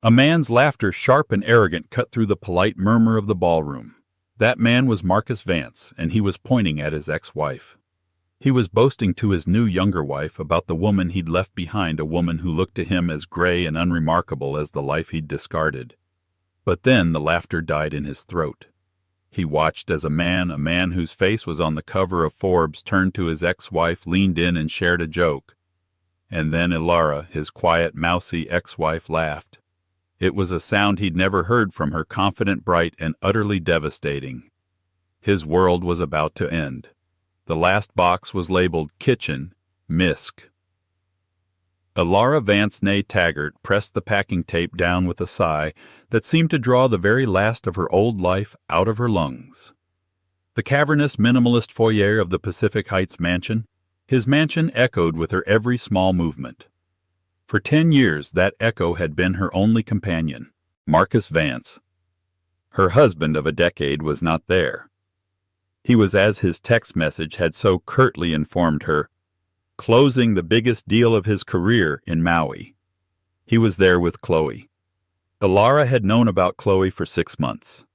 A man's laughter, sharp and arrogant, cut through the polite murmur of the ballroom. That man was Marcus Vance, and he was pointing at his ex-wife. He was boasting to his new younger wife about the woman he'd left behind, a woman who looked to him as gray and unremarkable as the life he'd discarded. But then the laughter died in his throat. He watched as a man whose face was on the cover of Forbes, turned to his ex-wife, leaned in and shared a joke. And then Ilara, his quiet, mousy ex-wife, laughed. It was a sound he'd never heard from her, confident, bright, and utterly devastating. His world was about to end. The last box was labeled Kitchen, Misc. Ilara Vance, née Taggart, pressed the packing tape down with a sigh that seemed to draw the very last of her old life out of her lungs. The cavernous, minimalist foyer of the Pacific Heights mansion, his mansion echoed with her every small movement. For 10 years, that echo had been her only companion, Marcus Vance. Her husband of a decade was not there. He was, as his text message had so curtly informed her, closing the biggest deal of his career in Maui. He was there with Chloe. Ilara had known about Chloe for 6 months.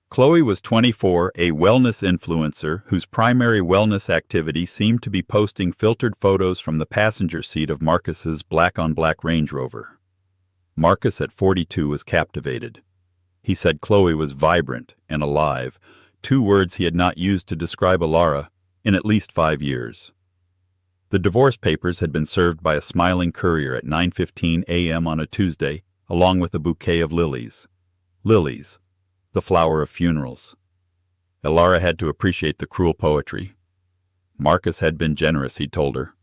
Chloe was 24, a wellness influencer whose primary wellness activity seemed to be posting filtered photos from the passenger seat of Marcus's black-on-black Range Rover. Marcus, at 42, was captivated. He said Chloe was vibrant and alive, 2 words he had not used to describe Ilara in at least 5 years. The divorce papers had been served by a smiling courier at 9:15 a.m. on a Tuesday, along with a bouquet of lilies. Lilies, the flower of funerals. Ilara had to appreciate the cruel poetry. Marcus had been generous, he told her.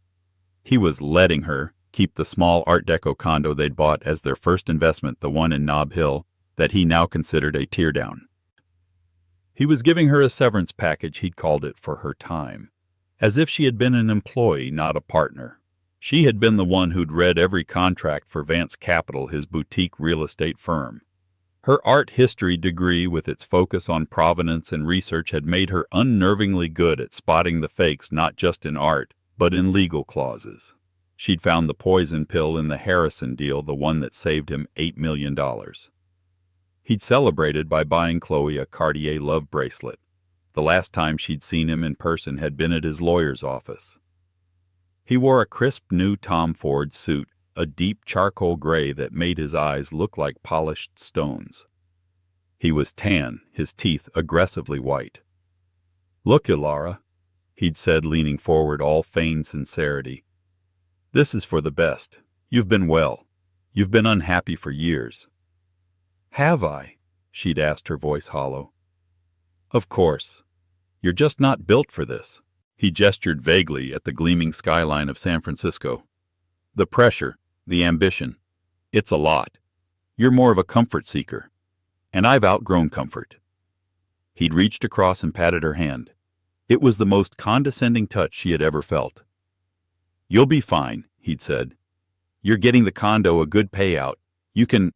He was letting her keep the small Art Deco condo they'd bought as their first investment, the one in Nob Hill, that he now considered a teardown. He was giving her a severance package, he'd called it, for her time, as if she had been an employee, not a partner. She had been the one who'd read every contract for Vance Capital, his boutique real estate firm. Her art history degree, with its focus on provenance and research, had made her unnervingly good at spotting the fakes, not just in art, but in legal clauses. She'd found the poison pill in the Harrison deal, the one that saved him $8 million. He'd celebrated by buying Chloe a Cartier love bracelet. The last time she'd seen him in person had been at his lawyer's office. He wore a crisp new Tom Ford suit, a deep charcoal gray that made his eyes look like polished stones. He was tan, his teeth aggressively white. "Look, Ilara," he'd said, leaning forward, all feigned sincerity. "This is for the best. You've been well. You've been unhappy for years." "Have I?" she'd asked, her voice hollow. "Of course. You're just not built for this." He gestured vaguely at the gleaming skyline of San Francisco. "The pressure, the ambition. It's a lot. You're more of a comfort seeker. And I've outgrown comfort." He'd reached across and patted her hand. It was the most condescending touch she had ever felt. "You'll be fine," he'd said. "You're getting the condo a good payout. You can,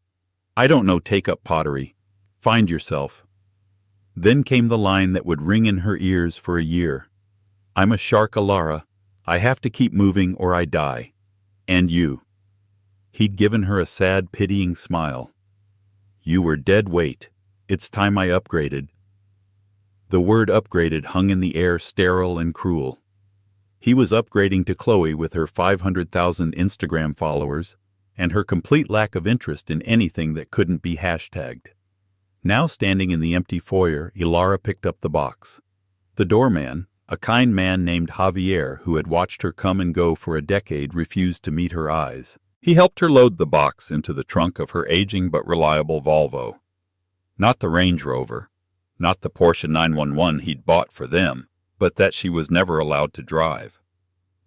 I don't know, take up pottery. Find yourself." Then came the line that would ring in her ears for a year. "I'm a shark, Ilara. I have to keep moving or I die. And you." He'd given her a sad, pitying smile. "You were dead weight. It's time I upgraded." The word upgraded hung in the air, sterile and cruel. He was upgrading to Chloe with her 500,000 Instagram followers and her complete lack of interest in anything that couldn't be hashtagged. Now standing in the empty foyer, Ilara picked up the box. The doorman, a kind man named Javier, who had watched her come and go for a decade, refused to meet her eyes. He helped her load the box into the trunk of her aging but reliable Volvo. Not the Range Rover, not the Porsche 911 he'd bought for them, but that she was never allowed to drive.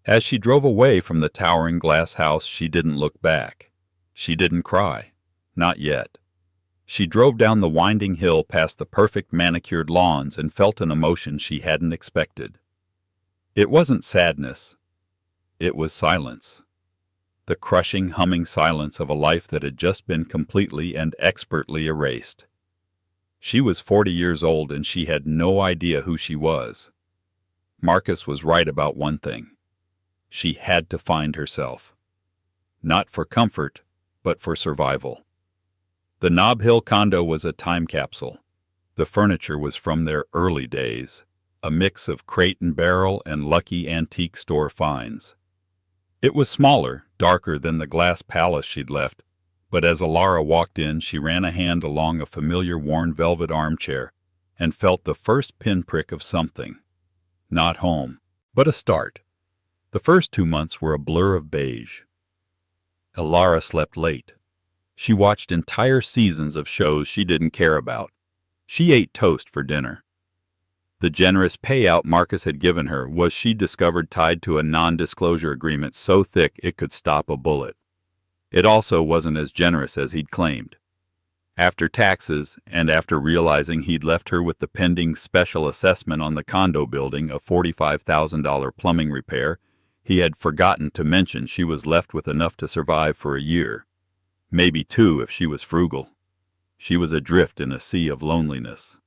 As she drove away from the towering glass house, she didn't look back. She didn't cry. Not yet. She drove down the winding hill past the perfect manicured lawns and felt an emotion she hadn't expected. It wasn't sadness. It was silence. The crushing, humming silence of a life that had just been completely and expertly erased. She was 40 years old and she had no idea who she was. Marcus was right about one thing. She had to find herself. Not for comfort, but for survival. The Nob Hill condo was a time capsule. The furniture was from their early days, a mix of crate and barrel and lucky antique store finds. It was smaller, darker than the glass palace she'd left, but as Alara walked in, she ran a hand along a familiar worn velvet armchair and felt the first pinprick of something. Not home, but a start. The first 2 months were a blur of beige. Alara slept late. She watched entire seasons of shows she didn't care about. She ate toast for dinner. The generous payout Marcus had given her was, she discovered, tied to a non-disclosure agreement so thick it could stop a bullet. It also wasn't as generous as he'd claimed. After taxes, and after realizing he'd left her with the pending special assessment on the condo building, a $45,000 plumbing repair, he had forgotten to mention she was left with enough to survive for a year. Maybe 2 if she was frugal. She was adrift in a sea of loneliness.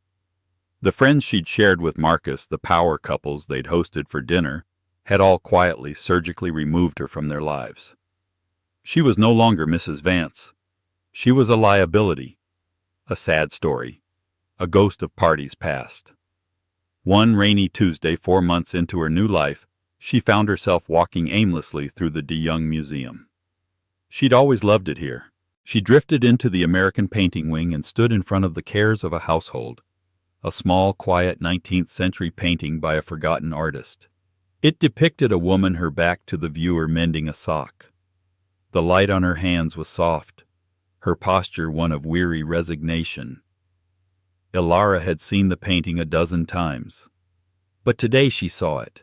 The friends she'd shared with Marcus, the power couples they'd hosted for dinner, had all quietly, surgically removed her from their lives. She was no longer Mrs. Vance. She was a liability, a sad story, a ghost of parties past. One rainy Tuesday, 4 months into her new life, she found herself walking aimlessly through the De Young Museum. She'd always loved it here. She drifted into the American painting wing and stood in front of The Cares of a Household, a small, quiet 19th century painting by a forgotten artist. It depicted a woman, her back to the viewer, mending a sock. The light on her hands was soft, her posture one of weary resignation. Alara had seen the painting a dozen times, but today she saw it.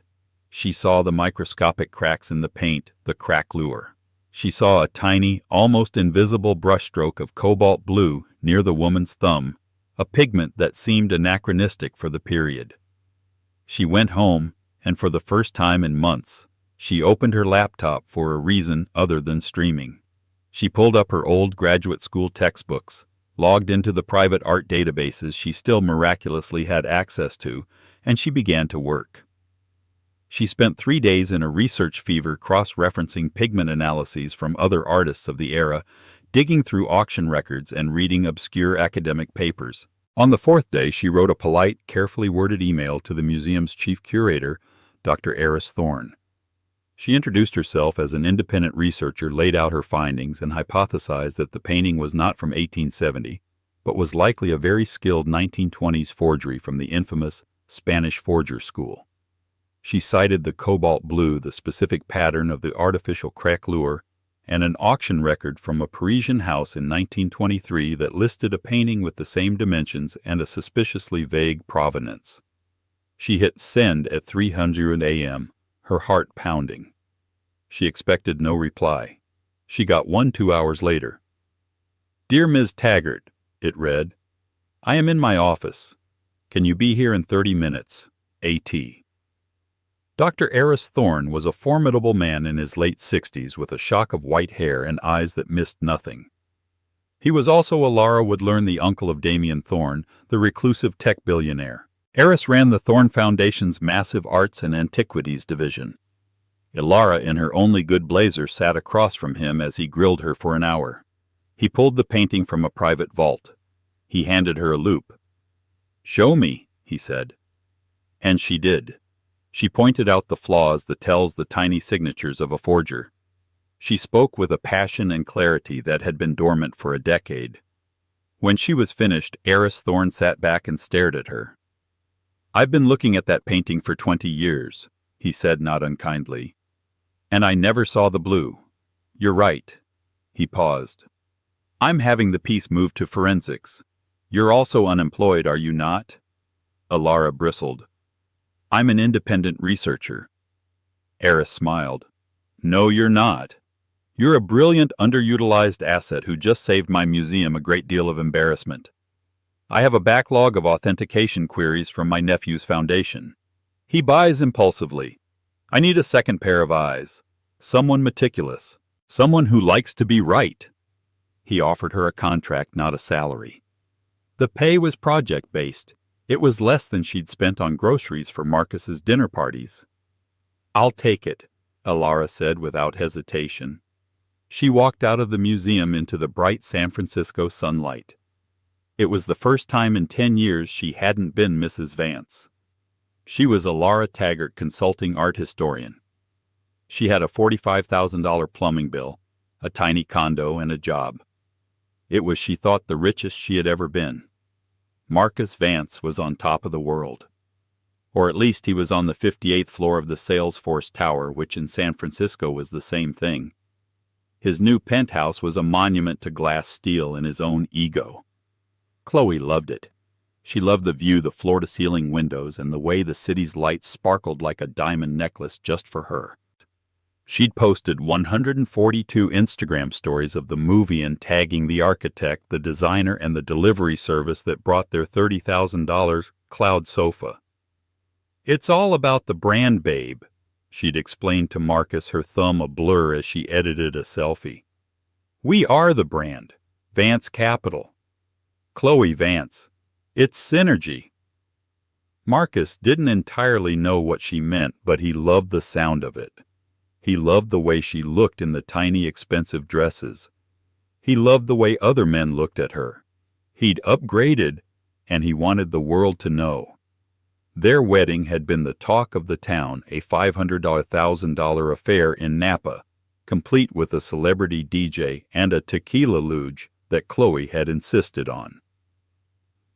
She saw the microscopic cracks in the paint, the craquelure. She saw a tiny, almost invisible brushstroke of cobalt blue near the woman's thumb, a pigment that seemed anachronistic for the period. She went home, and for the first time in months, she opened her laptop for a reason other than streaming. She pulled up her old graduate school textbooks, logged into the private art databases she still miraculously had access to, and she began to work. She spent 3 days in a research fever, cross-referencing pigment analyses from other artists of the era, digging through auction records and reading obscure academic papers. On the 4th day, she wrote a polite, carefully worded email to the museum's chief curator, Dr. Eris Thorne. She introduced herself as an independent researcher, laid out her findings, and hypothesized that the painting was not from 1870, but was likely a very skilled 1920s forgery from the infamous Spanish forger school. She cited the cobalt blue, the specific pattern of the artificial craquelure, and an auction record from a Parisian house in 1923 that listed a painting with the same dimensions and a suspiciously vague provenance. She hit send at 300 a.m., her heart pounding. She expected no reply. She got one 2 hours later. "Dear Ms. Taggart," it read, "I am in my office. Can you be here in 30 minutes? A.T." Dr. Eris Thorne was a formidable man in his late 60s with a shock of white hair and eyes that missed nothing. He was also, Alara would learn, the uncle of Damien Thorne, the reclusive tech billionaire. Eris ran the Thorne Foundation's massive arts and antiquities division. Alara, in her only good blazer, sat across from him as he grilled her for an hour. He pulled the painting from a private vault. He handed her a loupe. "Show me," he said. And she did. She pointed out the flaws, the tells, the tiny signatures of a forger. She spoke with a passion and clarity that had been dormant for a decade. When she was finished, Eris Thorne sat back and stared at her. "I've been looking at that painting for 20 years, he said not unkindly. "And I never saw the blue. You're right." He paused. "I'm having the piece moved to forensics. You're also unemployed, are you not?" Alara bristled. "I'm an independent researcher." Eris smiled. "No, you're not. You're a brilliant, underutilized asset who just saved my museum a great deal of embarrassment. I have a backlog of authentication queries from my nephew's foundation. He buys impulsively. I need a second pair of eyes. Someone meticulous. Someone who likes to be right." He offered her a contract, not a salary. The pay was project-based. It was less than she'd spent on groceries for Marcus's dinner parties. "I'll take it," Alara said without hesitation. She walked out of the museum into the bright San Francisco sunlight. It was the first time in 10 years she hadn't been Mrs. Vance. She was a Laura Taggart consulting art historian. She had a $45,000 plumbing bill, a tiny condo, and a job. It was, she thought, the richest she had ever been. Marcus Vance was on top of the world. Or at least he was on the 58th floor of the Salesforce Tower, which in San Francisco was the same thing. His new penthouse was a monument to glass steel and his own ego. Chloe loved it. She loved the view, the floor-to-ceiling windows, and the way the city's lights sparkled like a diamond necklace just for her. She'd posted 142 Instagram stories of the movie and tagging the architect, the designer, and the delivery service that brought their $30,000 cloud sofa. "It's all about the brand, babe," she'd explained to Marcus, her thumb a blur as she edited a selfie. "We are the brand. Vance Capital. Chloe Vance. It's synergy." Marcus didn't entirely know what she meant, but he loved the sound of it. He loved the way she looked in the tiny, expensive dresses. He loved the way other men looked at her. He'd upgraded, and he wanted the world to know. Their wedding had been the talk of the town, a $500,000 affair in Napa, complete with a celebrity DJ and a tequila luge that Chloe had insisted on.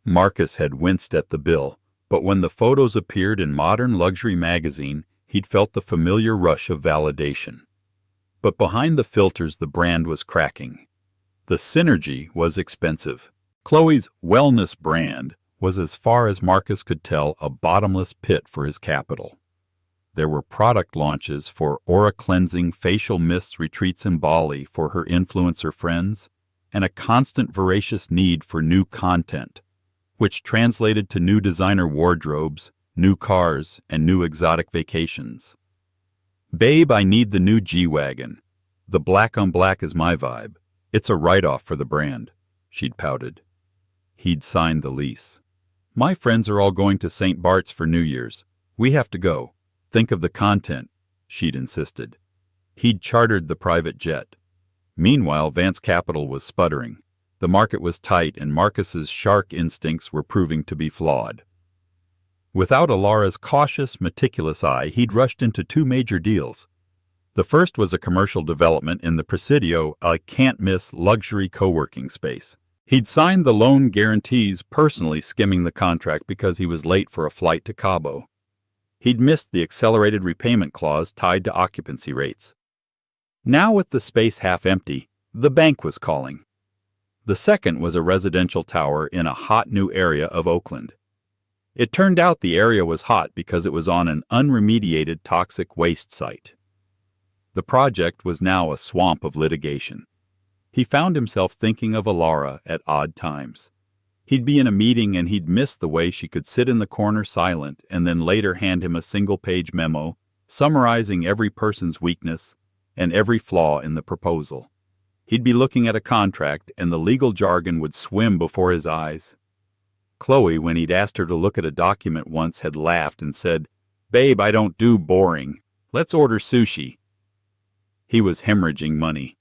Marcus had winced at the bill, but when the photos appeared in Modern Luxury magazine, he'd felt the familiar rush of validation. But behind the filters, the brand was cracking. The synergy was expensive. Chloe's wellness brand was, as far as Marcus could tell, a bottomless pit for his capital. There were product launches for aura-cleansing facial mists retreats in Bali for her influencer friends, and a constant voracious need for new content, which translated to new designer wardrobes, new cars, and new exotic vacations. "Babe, I need the new G-Wagon. The black on black is my vibe. It's a write-off for the brand," she'd pouted. He'd signed the lease. "My friends are all going to St. Bart's for New Year's. We have to go. Think of the content," she'd insisted. He'd chartered the private jet. Meanwhile, Vance Capital was sputtering. The market was tight, and Marcus's shark instincts were proving to be flawed. Without Alara's cautious, meticulous eye, he'd rushed into 2 major deals. The first was a commercial development in the Presidio, a can't-miss luxury co-working space. He'd signed the loan guarantees, personally skimming the contract because he was late for a flight to Cabo. He'd missed the accelerated repayment clause tied to occupancy rates. Now, with the space half empty, the bank was calling. The second was a residential tower in a hot new area of Oakland. It turned out the area was hot because it was on an unremediated toxic waste site. The project was now a swamp of litigation. He found himself thinking of Alara at odd times. He'd be in a meeting and he'd miss the way she could sit in the corner silent and then later hand him a single-page memo summarizing every person's weakness and every flaw in the proposal. He'd be looking at a contract and the legal jargon would swim before his eyes. Chloe, when he'd asked her to look at a document once, had laughed and said, "Babe, I don't do boring. Let's order sushi." He was hemorrhaging money.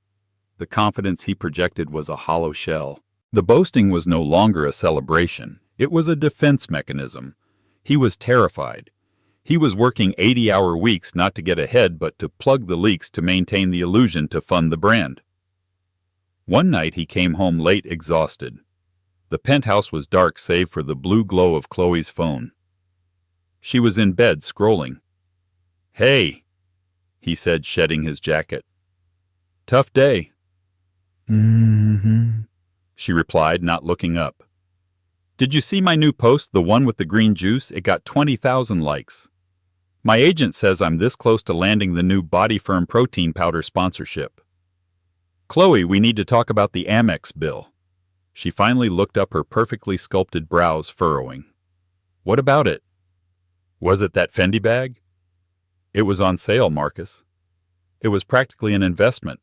The confidence he projected was a hollow shell. The boasting was no longer a celebration. It was a defense mechanism. He was terrified. He was working 80-hour weeks not to get ahead but to plug the leaks to maintain the illusion to fund the brand. One night he came home late, exhausted. The penthouse was dark save for the blue glow of Chloe's phone. She was in bed, scrolling. "Hey," he said, shedding his jacket. "Tough day." "Mm-hmm," she replied, not looking up. "Did you see my new post, the one with the green juice? It got 20,000 likes. My agent says I'm this close to landing the new Body Firm protein powder sponsorship. Chloe, we need to talk about the Amex bill." She finally looked up, her perfectly sculpted brows furrowing. "What about it? Was it that Fendi bag?" "It was on sale, Marcus. It was practically an investment."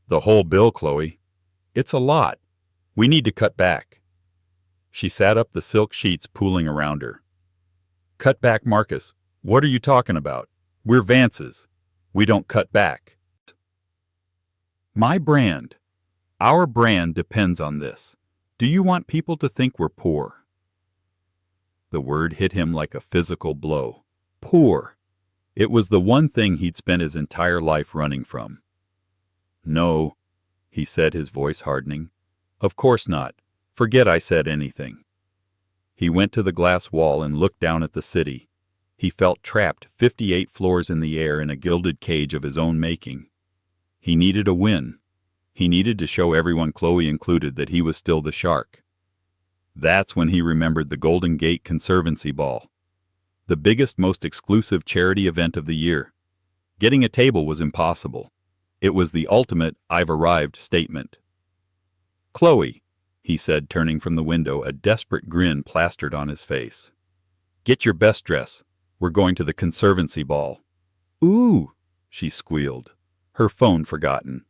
"The whole bill, Chloe. It's a lot. We need to cut back." She sat up, the silk sheets pooling around her. "Cut back, Marcus? What are you talking about? We're Vances. We don't cut back." My brand. Our brand depends on this. Do you want people to think we're poor? The word hit him like a physical blow. Poor. It was the one thing he'd spent his entire life running from. No, he said, his voice hardening. Of course not. Forget I said anything. He went to the glass wall and looked down at the city. He felt trapped 58 floors in the air in a gilded cage of his own making. He needed a win. He needed to show everyone, Chloe included, that he was still the shark. That's when he remembered the Golden Gate Conservancy Ball. The biggest, most exclusive charity event of the year. Getting a table was impossible. It was the ultimate "I've arrived" statement. Chloe, he said, turning from the window, a desperate grin plastered on his face. Get your best dress. We're going to the Conservancy Ball. Ooh, she squealed, her phone forgotten.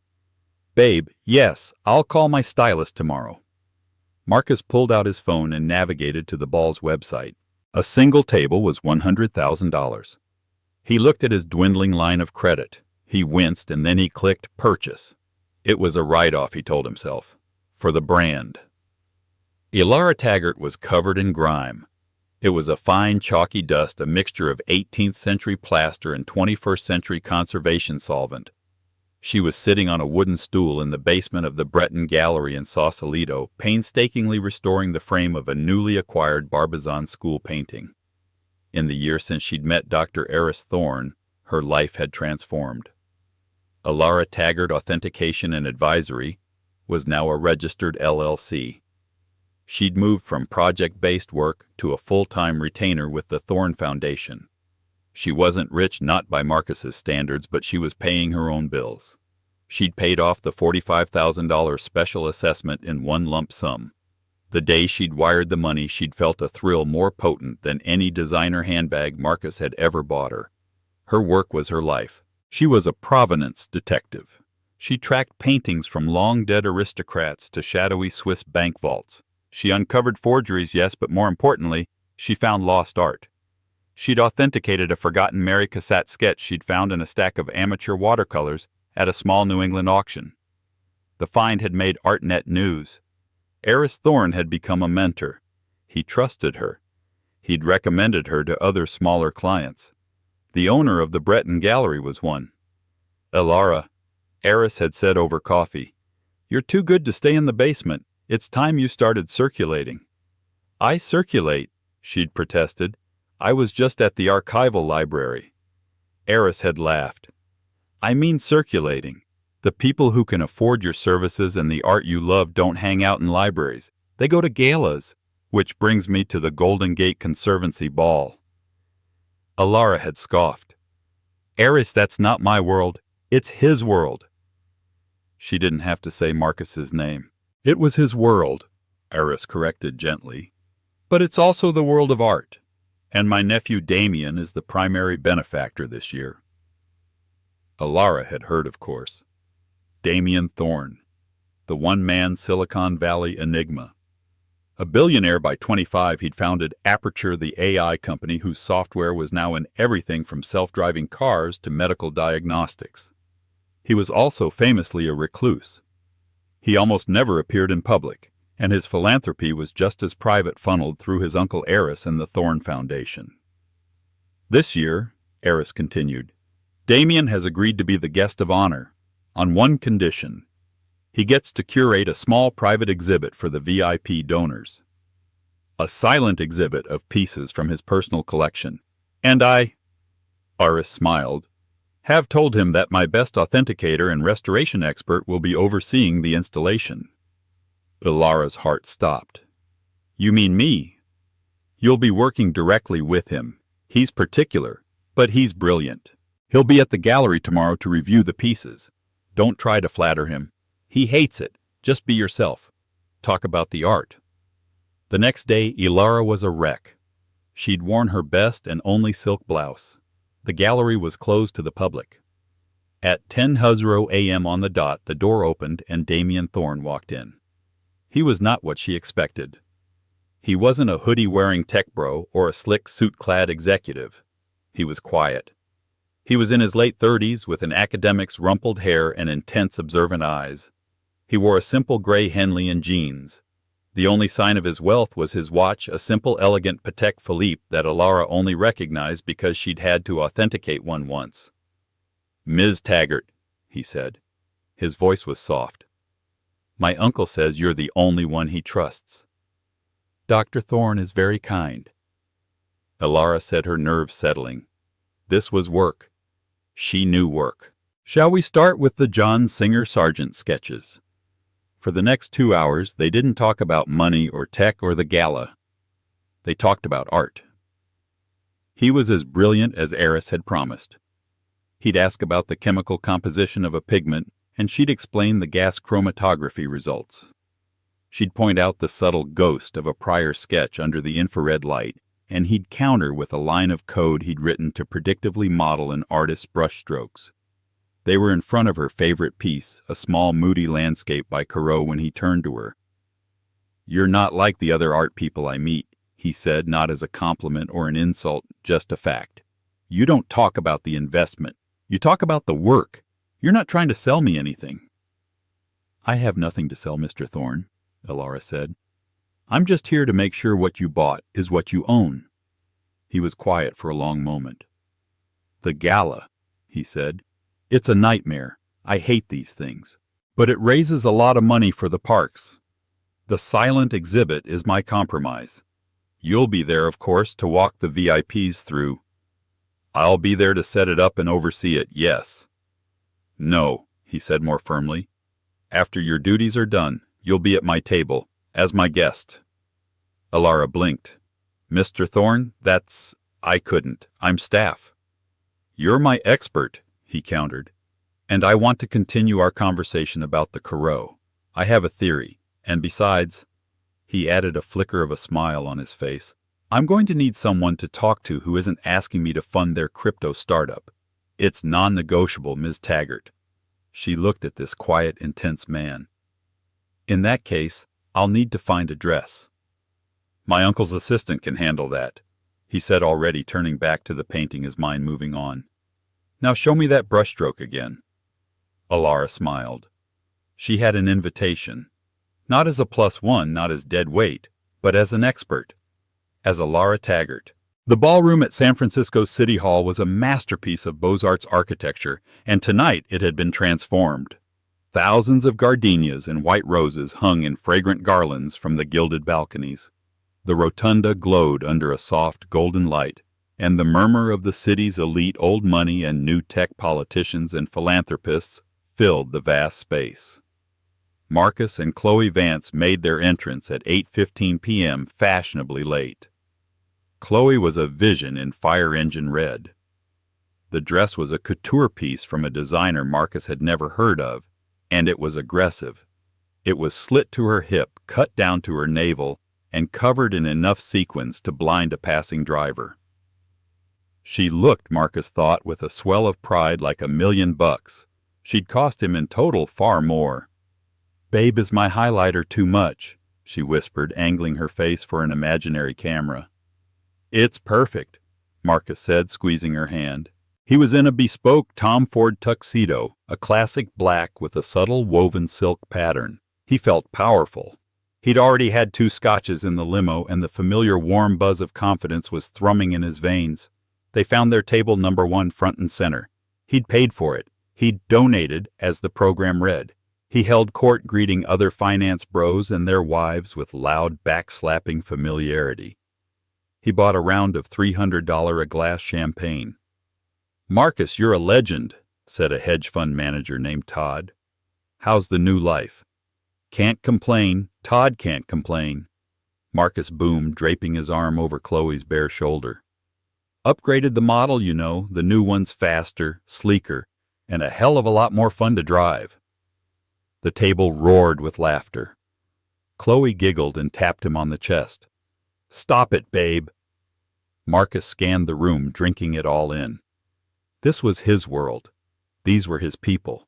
Babe, yes, I'll call my stylist tomorrow. Marcus pulled out his phone and navigated to the ball's website. A single table was $100,000. He looked at his dwindling line of credit. He winced and then he clicked purchase. It was a write-off, he told himself, for the brand. Elara Taggart was covered in grime. It was a fine chalky dust, a mixture of 18th century plaster and 21st century conservation solvent. She was sitting on a wooden stool in the basement of the Breton Gallery in Sausalito, painstakingly restoring the frame of a newly acquired Barbizon school painting. In the year since she'd met Dr. Eris Thorne, her life had transformed. Elara Taggart Authentication and Advisory was now a registered LLC. She'd moved from project-based work to a full-time retainer with the Thorne Foundation. She wasn't rich, not by Marcus's standards, but she was paying her own bills. She'd paid off the $45,000 special assessment in one lump sum. The day she'd wired the money, she'd felt a thrill more potent than any designer handbag Marcus had ever bought her. Her work was her life. She was a provenance detective. She tracked paintings from long-dead aristocrats to shadowy Swiss bank vaults. She uncovered forgeries, yes, but more importantly, she found lost art. She'd authenticated a forgotten Mary Cassatt sketch she'd found in a stack of amateur watercolors at a small New England auction. The find had made ArtNet news. Eris Thorne had become a mentor. He trusted her. He'd recommended her to other smaller clients. The owner of the Breton Gallery was one. Elara, Eris had said over coffee, "You're too good to stay in the basement. It's time you started circulating." "I circulate," she'd protested. "I was just at the archival library." Eris had laughed. "I mean circulating. The people who can afford your services and the art you love don't hang out in libraries. They go to galas, which brings me to the Golden Gate Conservancy Ball." Elara had scoffed. "Eris, that's not my world. It's his world." She didn't have to say Marcus's name. "It was his world," Eris corrected gently. "But it's also the world of art. And my nephew Damien is the primary benefactor this year." Elara had heard, of course. Damien Thorne, the one-man Silicon Valley enigma. A billionaire by 25, he'd founded Aperture, the AI company whose software was now in everything from self-driving cars to medical diagnostics. He was also famously a recluse. He almost never appeared in public, and his philanthropy was just as private, funneled through his uncle Eris and the Thorne Foundation. "This year," Eris continued, "Damien has agreed to be the guest of honor, on one condition. He gets to curate a small private exhibit for the VIP donors. A silent exhibit of pieces from his personal collection. And I," Eris smiled, "have told him that my best authenticator and restoration expert will be overseeing the installation." Elara's heart stopped. "You mean me?" "You'll be working directly with him. He's particular, but he's brilliant. He'll be at the gallery tomorrow to review the pieces. Don't try to flatter him. He hates it. Just be yourself. Talk about the art." The next day, Elara was a wreck. She'd worn her best and only silk blouse. The gallery was closed to the public. At 10:00 a.m. on the dot, the door opened and Damien Thorne walked in. He was not what she expected. He wasn't a hoodie-wearing tech bro or a slick suit-clad executive. He was quiet. He was in his late 30s with an academic's rumpled hair and intense observant eyes. He wore a simple gray Henley and jeans. The only sign of his wealth was his watch, a simple, elegant Patek Philippe that Alara only recognized because she'd had to authenticate one once. "Ms. Taggart," he said. His voice was soft. "My uncle says you're the only one he trusts." "Dr. Thorne is very kind." Alara said, her nerves settling. This was work. She knew work. "Shall we start with the John Singer Sargent sketches?" For the next 2 hours, they didn't talk about money or tech or the gala. They talked about art. He was as brilliant as Eris had promised. He'd ask about the chemical composition of a pigment, and she'd explain the gas chromatography results. She'd point out the subtle ghost of a prior sketch under the infrared light, and he'd counter with a line of code he'd written to predictively model an artist's brushstrokes. They were in front of her favorite piece, a small moody landscape by Corot, when he turned to her. "You're not like the other art people I meet," he said, not as a compliment or an insult, just a fact. "You don't talk about the investment. You talk about the work. You're not trying to sell me anything." "I have nothing to sell, Mr. Thorne," Alara said. "I'm just here to make sure what you bought is what you own." He was quiet for a long moment. "The gala," he said. "It's a nightmare. I hate these things. But it raises a lot of money for the parks. The silent exhibit is my compromise. You'll be there, of course, to walk the VIPs through." "I'll be there to set it up and oversee it, yes." "No," he said more firmly. "After your duties are done, you'll be at my table, as my guest." Alara blinked. "Mr. Thorne, I couldn't. I'm staff." "You're my expert," he countered. "And I want to continue our conversation about the Corot. I have a theory, and besides," he added, a flicker of a smile on his face, "I'm going to need someone to talk to who isn't asking me to fund their crypto startup. It's non-negotiable, Ms. Taggart." She looked at this quiet, intense man. "In that case, I'll need to find a dress." "My uncle's assistant can handle that," he said, already turning back to the painting, his mind moving on. "Now show me that brushstroke again." Alara smiled. She had an invitation. Not as a +1, not as dead weight, but as an expert. As Alara Taggart. The ballroom at San Francisco City Hall was a masterpiece of Beaux-Arts architecture, and tonight it had been transformed. Thousands of gardenias and white roses hung in fragrant garlands from the gilded balconies. The rotunda glowed under a soft golden light, and the murmur of the city's elite old money and new tech politicians and philanthropists filled the vast space. Marcus and Chloe Vance made their entrance at 8:15 p.m. fashionably late. Chloe was a vision in fire engine red. The dress was a couture piece from a designer Marcus had never heard of, and it was aggressive. It was slit to her hip, cut down to her navel, and covered in enough sequins to blind a passing driver. She looked, Marcus thought, with a swell of pride, like $1,000,000. She'd cost him in total far more. "Babe, is my highlighter too much?" she whispered, angling her face for an imaginary camera. "It's perfect," Marcus said, squeezing her hand. He was in a bespoke Tom Ford tuxedo, a classic black with a subtle woven silk pattern. He felt powerful. He'd already had 2 scotches in the limo, and the familiar warm buzz of confidence was thrumming in his veins. They found their table number 1 front and center. He'd paid for it. He'd donated, as the program read. He held court greeting other finance bros and their wives with loud, back-slapping familiarity. He bought a round of $300 a glass champagne. "Marcus, you're a legend," said a hedge fund manager named Todd. "How's the new life?" "Can't complain. Todd can't complain." Marcus boomed, draping his arm over Chloe's bare shoulder. "Upgraded the model, you know. The new one's faster, sleeker, and a hell of a lot more fun to drive." The table roared with laughter. Chloe giggled and tapped him on the chest. "Stop it, babe." Marcus scanned the room, drinking it all in. This was his world. These were his people.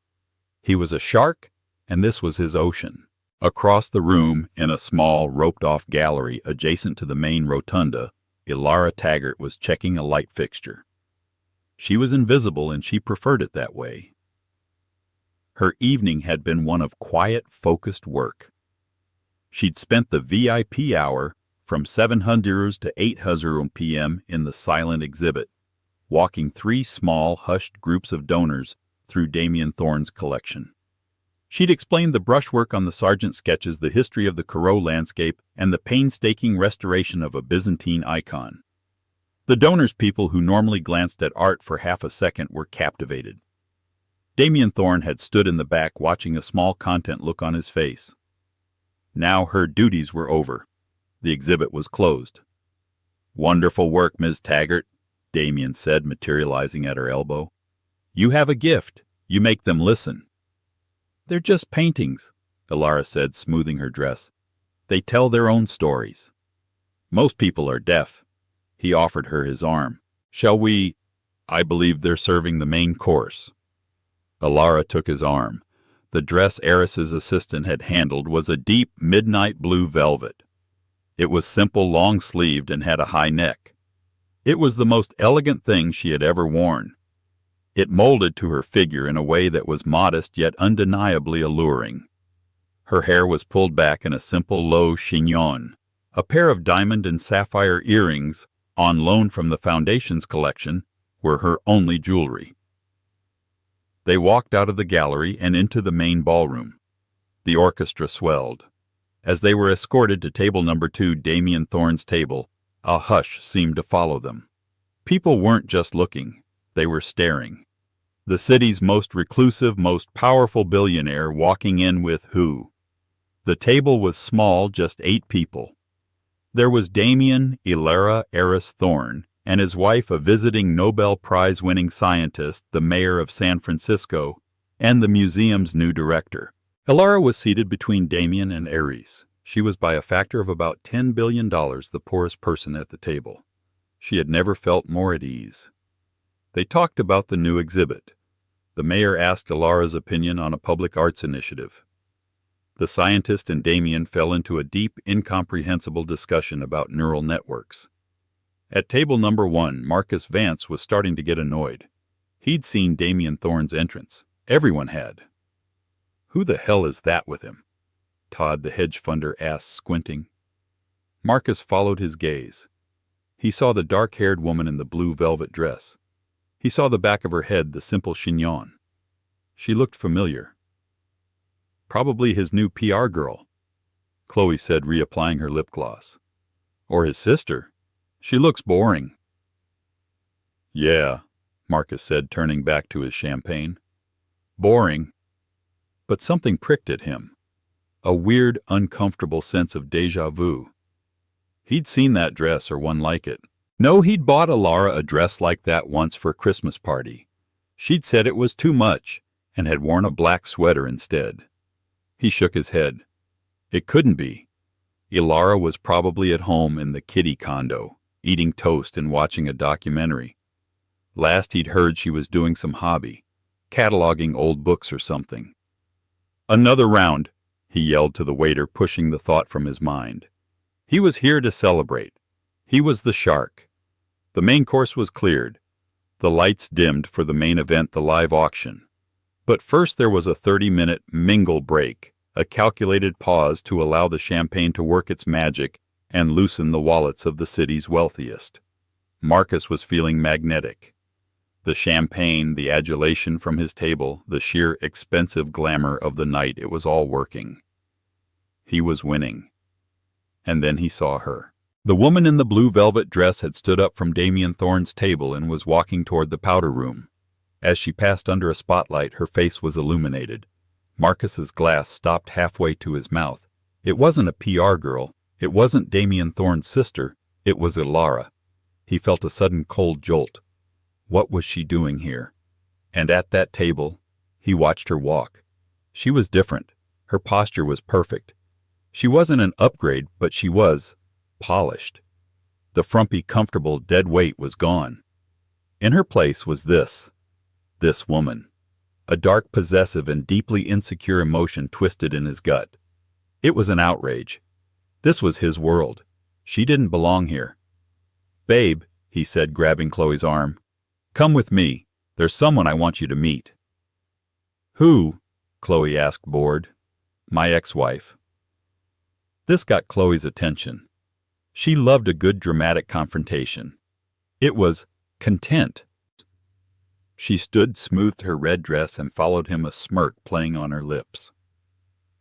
He was a shark, and this was his ocean. Across the room, in a small, roped-off gallery adjacent to the main rotunda, Alara Taggart was checking a light fixture. She was invisible and she preferred it that way. Her evening had been one of quiet, focused work. She'd spent the VIP hour from 700 to 800 p.m. in the silent exhibit, walking 3 small, hushed groups of donors through Damien Thorne's collection. She'd explained the brushwork on the Sargent sketches, the history of the Corot landscape, and the painstaking restoration of a Byzantine icon. The donors, people who normally glanced at art for half a second, were captivated. Damien Thorne had stood in the back watching a small content look on his face. Now her duties were over. The exhibit was closed. "Wonderful work, Ms. Taggart," Damien said, materializing at her elbow. "You have a gift. You make them listen." "They're just paintings," Ilara said, smoothing her dress. "They tell their own stories." "Most people are deaf." He offered her his arm. "Shall we—" "I believe they're serving the main course." Ilara took his arm. The dress Eris's assistant had handled was a deep midnight blue velvet. It was simple, long-sleeved, and had a high neck. It was the most elegant thing she had ever worn. It molded to her figure in a way that was modest yet undeniably alluring. Her hair was pulled back in a simple low chignon. A pair of diamond and sapphire earrings, on loan from the Foundation's collection, were her only jewelry. They walked out of the gallery and into the main ballroom. The orchestra swelled. As they were escorted to table number 2, Damien Thorne's table, a hush seemed to follow them. People weren't just looking, they were staring. The city's most reclusive, most powerful billionaire walking in with who? The table was small, just 8 people. There was Damien Ilara Eris Thorne, and his wife, a visiting Nobel Prize-winning scientist, the mayor of San Francisco, and the museum's new director. Ilara was seated between Damien and Eris. She was by a factor of about $10 billion the poorest person at the table. She had never felt more at ease. They talked about the new exhibit. The mayor asked Ilara's opinion on a public arts initiative. The scientist and Damien fell into a deep, incomprehensible discussion about neural networks. At table number 1, Marcus Vance was starting to get annoyed. He'd seen Damien Thorne's entrance. Everyone had. "Who the hell is that with him?" Todd, the hedge funder, asked, squinting. Marcus followed his gaze. He saw the dark-haired woman in the blue velvet dress. He saw the back of her head, the simple chignon. She looked familiar. "Probably his new PR girl," Chloe said, reapplying her lip gloss. "Or his sister. She looks boring." "Yeah," Marcus said, turning back to his champagne. "Boring." But something pricked at him. A weird, uncomfortable sense of déjà vu. He'd seen that dress or one like it. No, he'd bought Ilara a dress like that once for a Christmas party. She'd said it was too much and had worn a black sweater instead. He shook his head. It couldn't be. Ilara was probably at home in the kiddie condo, eating toast and watching a documentary. Last he'd heard she was doing some hobby, cataloging old books or something. "Another round," he yelled to the waiter, pushing the thought from his mind. He was here to celebrate. He was the shark. The main course was cleared. The lights dimmed for the main event, the live auction. But first there was a 30-minute mingle break, a calculated pause to allow the champagne to work its magic and loosen the wallets of the city's wealthiest. Marcus was feeling magnetic. The champagne, the adulation from his table, the sheer expensive glamour of the night, it was all working. He was winning. And then he saw her. The woman in the blue velvet dress had stood up from Damien Thorne's table and was walking toward the powder room. As she passed under a spotlight, her face was illuminated. Marcus's glass stopped halfway to his mouth. It wasn't a PR girl. It wasn't Damien Thorne's sister. It was Ilara. He felt a sudden cold jolt. What was she doing here? And at that table, he watched her walk. She was different. Her posture was perfect. She wasn't an upgrade, but she was polished. The frumpy, comfortable, dead weight was gone. In her place was this woman. A dark, possessive, and deeply insecure emotion twisted in his gut. It was an outrage. This was his world. She didn't belong here. "Babe," he said, grabbing Chloe's arm. Come with me. There's someone I want you to meet. Who? Chloe asked, bored. My ex-wife. This got Chloe's attention. She loved a good dramatic confrontation. It was content. She stood, smoothed her red dress, and followed him, a smirk playing on her lips.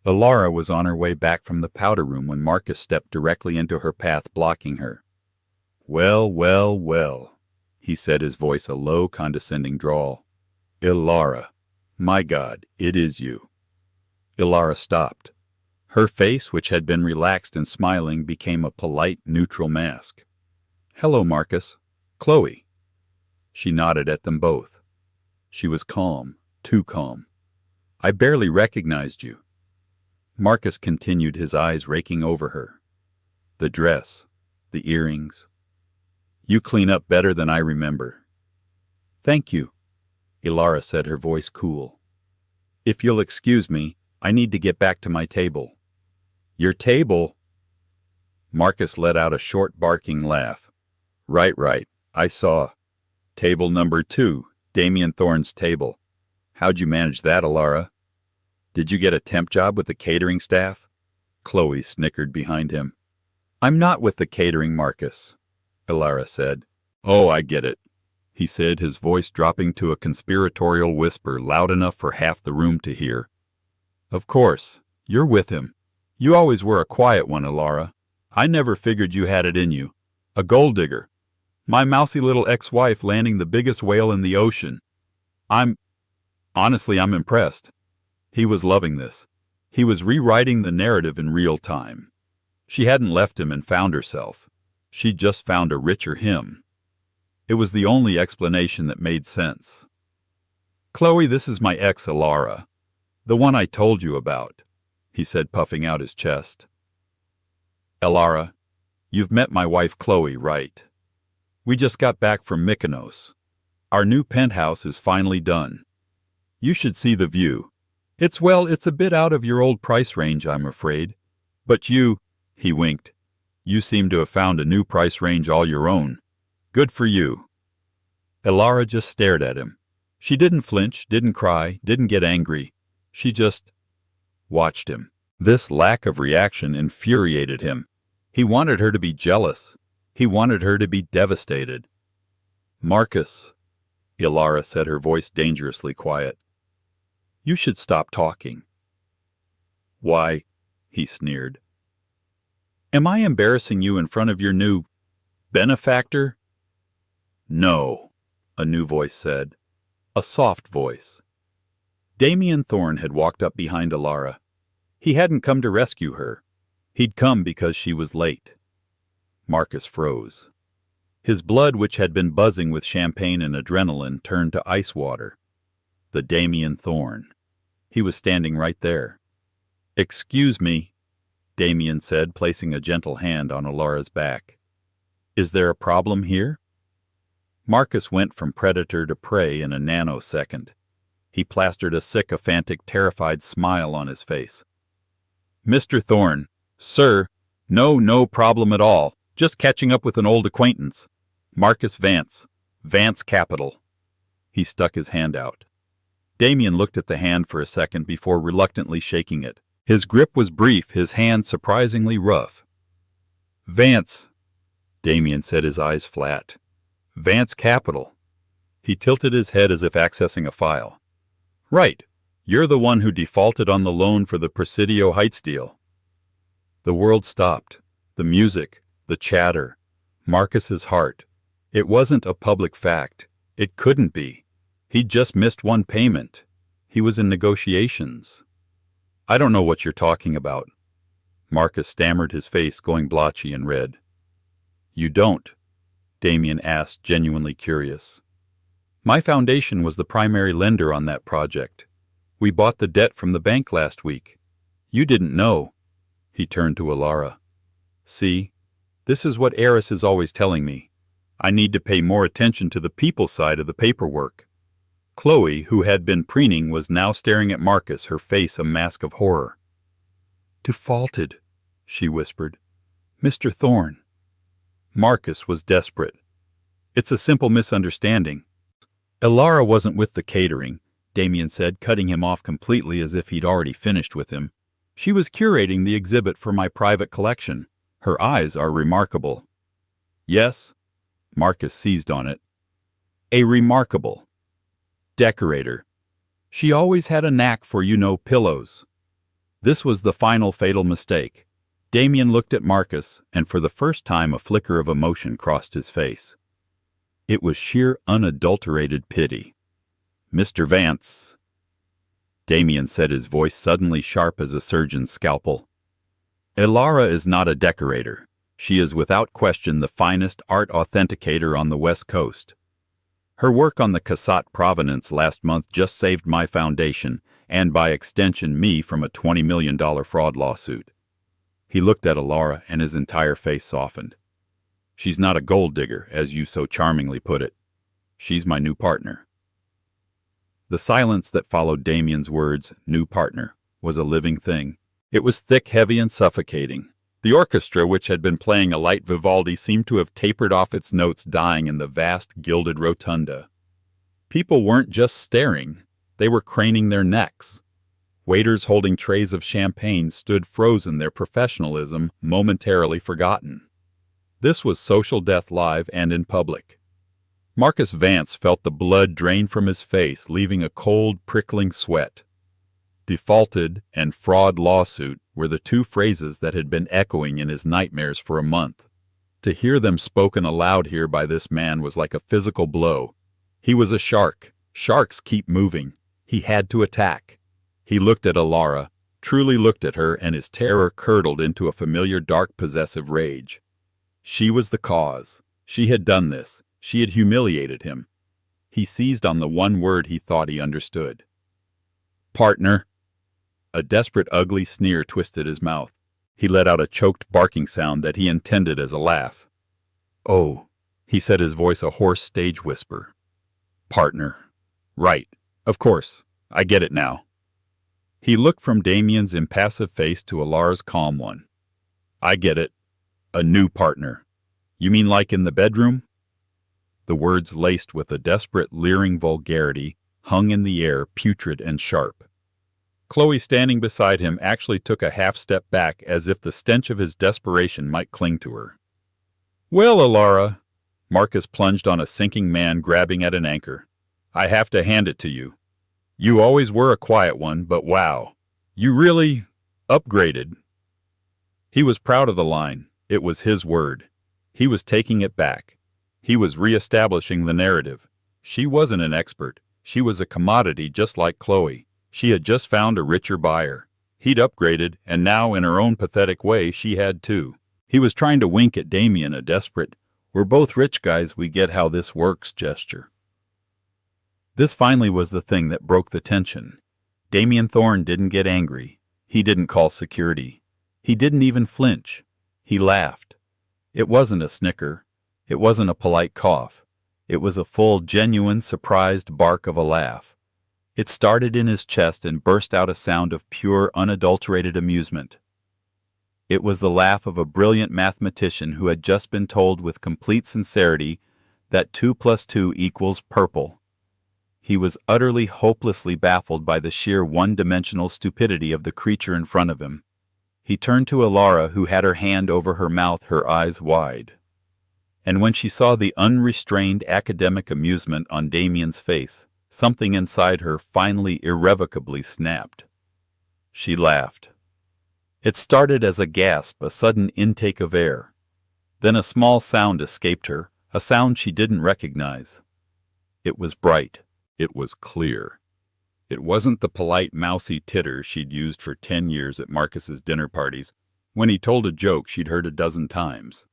Ilara was on her way back from the powder room when Marcus stepped directly into her path, blocking her. Well, well, well, he said, his voice a low, condescending drawl. Ilara, my God, it is you. Ilara stopped. Her face, which had been relaxed and smiling, became a polite, neutral mask. Hello, Marcus. Chloe. She nodded at them both. She was calm, too calm. I barely recognized you. Marcus continued, his eyes raking over her. The dress, the earrings. You clean up better than I remember. Thank you, Ilara said, her voice cool. If you'll excuse me, I need to get back to my table. Your table? Marcus let out a short, barking laugh. Right, I saw. Table number 2, Damien Thorne's table. How'd you manage that, Ilara? Did you get a temp job with the catering staff? Chloe snickered behind him. I'm not with the catering, Marcus, Ilara said. Oh, I get it, he said, his voice dropping to a conspiratorial whisper loud enough for half the room to hear. Of course, you're with him. You always were a quiet one, Ilara. I never figured you had it in you. A gold digger. My mousy little ex-wife landing the biggest whale in the ocean. Honestly, I'm impressed. He was loving this. He was rewriting the narrative in real time. She hadn't left him and found herself. She'd just found a richer him. It was the only explanation that made sense. Chloe, this is my ex, Ilara. The one I told you about, he said, puffing out his chest. Ilara, you've met my wife Chloe, right? We just got back from Mykonos. Our new penthouse is finally done. You should see the view. It's a bit out of your old price range, I'm afraid. But you, he winked, you seem to have found a new price range all your own. Good for you. Ilara just stared at him. She didn't flinch, didn't cry, didn't get angry. She just watched him. This lack of reaction infuriated him. He wanted her to be jealous. He wanted her to be devastated. Marcus, Ilara said, her voice dangerously quiet. You should stop talking. Why? He sneered. Am I embarrassing you in front of your new benefactor? No, a new voice said. A soft voice. Damien Thorne had walked up behind Ilara. He hadn't come to rescue her. He'd come because she was late. Marcus froze. His blood, which had been buzzing with champagne and adrenaline, turned to ice water. The Damien Thorne. He was standing right there. Excuse me, Damien said, placing a gentle hand on Ilara's back. Is there a problem here? Marcus went from predator to prey in a nanosecond. He plastered a sycophantic, terrified smile on his face. Mr. Thorne, sir, no problem at all. Just catching up with an old acquaintance. Marcus Vance. Vance Capital. He stuck his hand out. Damien looked at the hand for a second before reluctantly shaking it. His grip was brief, his hand surprisingly rough. Vance, Damien said, his eyes flat. Vance Capital. He tilted his head as if accessing a file. Right. You're the one who defaulted on the loan for the Presidio Heights deal. The world stopped. The music, the chatter. Marcus's heart. It wasn't a public fact. It couldn't be. He'd just missed one payment. He was in negotiations. I don't know what you're talking about. Marcus stammered, his face going blotchy and red. You don't? Damien asked, genuinely curious. My foundation was the primary lender on that project. We bought the debt from the bank last week. You didn't know. He turned to Ilara. See, this is what Eris is always telling me. I need to pay more attention to the people side of the paperwork. Chloe, who had been preening, was now staring at Marcus, her face a mask of horror. Defaulted, she whispered. Mr. Thorne. Marcus was desperate. It's a simple misunderstanding. Elara wasn't with the catering, Damien said, cutting him off completely as if he'd already finished with him. She was curating the exhibit for my private collection. Her eyes are remarkable. Yes? Marcus seized on it. A remarkable decorator. She always had a knack for, pillows. This was the final fatal mistake. Damien looked at Marcus, and for the first time a flicker of emotion crossed his face. It was sheer unadulterated pity. Mr. Vance, Damien said, his voice suddenly sharp as a surgeon's scalpel. Elara is not a decorator. She is without question the finest art authenticator on the West Coast. Her work on the Cassatt provenance last month just saved my foundation, and by extension me, from a $20 million fraud lawsuit. He looked at Elara and his entire face softened. She's not a gold digger, as you so charmingly put it. She's my new partner. The silence that followed Damien's words, new partner, was a living thing. It was thick, heavy, and suffocating. The orchestra, which had been playing a light Vivaldi, seemed to have tapered off its notes, dying in the vast, gilded rotunda. People weren't just staring. They were craning their necks. Waiters holding trays of champagne stood frozen, their professionalism momentarily forgotten. This was social death live and in public. Marcus Vance felt the blood drain from his face, leaving a cold, prickling sweat. Defaulted and fraud lawsuit were the two phrases that had been echoing in his nightmares for a month. To hear them spoken aloud here by this man was like a physical blow. He was a shark. Sharks keep moving. He had to attack. He looked at Elara, truly looked at her, and his terror curdled into a familiar dark possessive rage. She was the cause. She had done this. She had humiliated him. He seized on the one word he thought he understood. Partner. A desperate, ugly sneer twisted his mouth. He let out a choked barking sound that he intended as a laugh. Oh, he said, his voice a hoarse stage whisper. Partner. Right. Of course. I get it now. He looked from Damien's impassive face to Elara's calm one. I get it. A new partner. You mean like in the bedroom? The words, laced with a desperate, leering vulgarity, hung in the air, putrid and sharp. Chloe, standing beside him, actually took a half-step back, as if the stench of his desperation might cling to her. Well, Elara, Marcus plunged on a sinking man grabbing at an anchor. I have to hand it to you. You always were a quiet one, but wow, you really upgraded. He was proud of the line. It was his word. He was taking it back. He was reestablishing the narrative. She wasn't an expert. She was a commodity just like Chloe. She had just found a richer buyer. He'd upgraded, and now in her own pathetic way she had too. He was trying to wink at Damien a desperate, we're both rich guys, we get how this works gesture. This finally was the thing that broke the tension. Damien Thorne didn't get angry. He didn't call security. He didn't even flinch. He laughed. It wasn't a snicker. It wasn't a polite cough. It was a full, genuine, surprised bark of a laugh. It started in his chest and burst out a sound of pure, unadulterated amusement. It was the laugh of a brilliant mathematician who had just been told with complete sincerity that 2 + 2 = purple. He was utterly, hopelessly baffled by the sheer one-dimensional stupidity of the creature in front of him. He turned to Elara, who had her hand over her mouth, her eyes wide. And when she saw the unrestrained academic amusement on Damien's face, something inside her finally irrevocably snapped. She laughed. It started as a gasp, a sudden intake of air. Then a small sound escaped her, a sound she didn't recognize. It was bright. It was clear. It wasn't the polite, mousy titter she'd used for 10 years at Marcus's dinner parties, when he told a joke she'd heard a dozen times.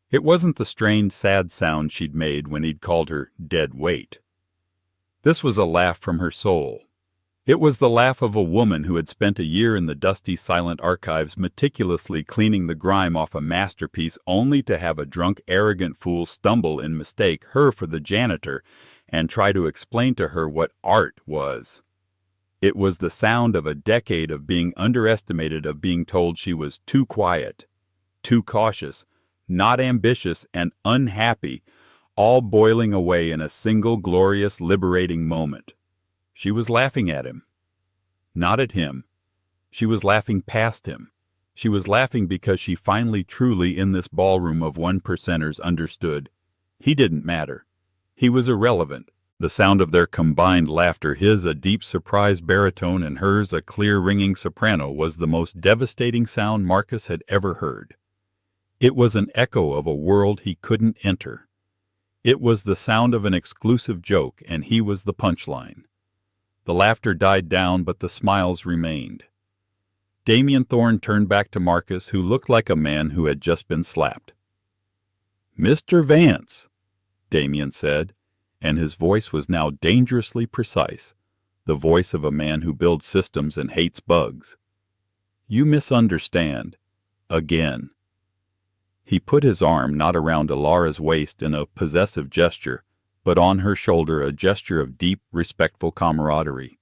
It wasn't the strained, sad sound she'd made when he'd called her dead weight. This was a laugh from her soul. It was the laugh of a woman who had spent a year in the dusty, silent archives meticulously cleaning the grime off a masterpiece, only to have a drunk, arrogant fool stumble and mistake her for the janitor and try to explain to her what art was. It was the sound of a decade of being underestimated, of being told she was too quiet, too cautious, not ambitious, and unhappy, all boiling away in a single glorious, liberating moment. She was laughing at him. Not at him. She was laughing past him. She was laughing because she finally truly in this ballroom of 1%ers understood. He didn't matter. He was irrelevant. The sound of their combined laughter, his a deep surprise baritone and hers a clear ringing soprano, was the most devastating sound Marcus had ever heard. It was an echo of a world he couldn't enter. It was the sound of an exclusive joke, and he was the punchline. The laughter died down, but the smiles remained. Damien Thorne turned back to Marcus, who looked like a man who had just been slapped. "Mr. Vance," Damien said, and his voice was now dangerously precise, the voice of a man who builds systems and hates bugs. "You misunderstand. Again." He put his arm not around Ilara's waist in a possessive gesture, but on her shoulder, a gesture of deep, respectful camaraderie.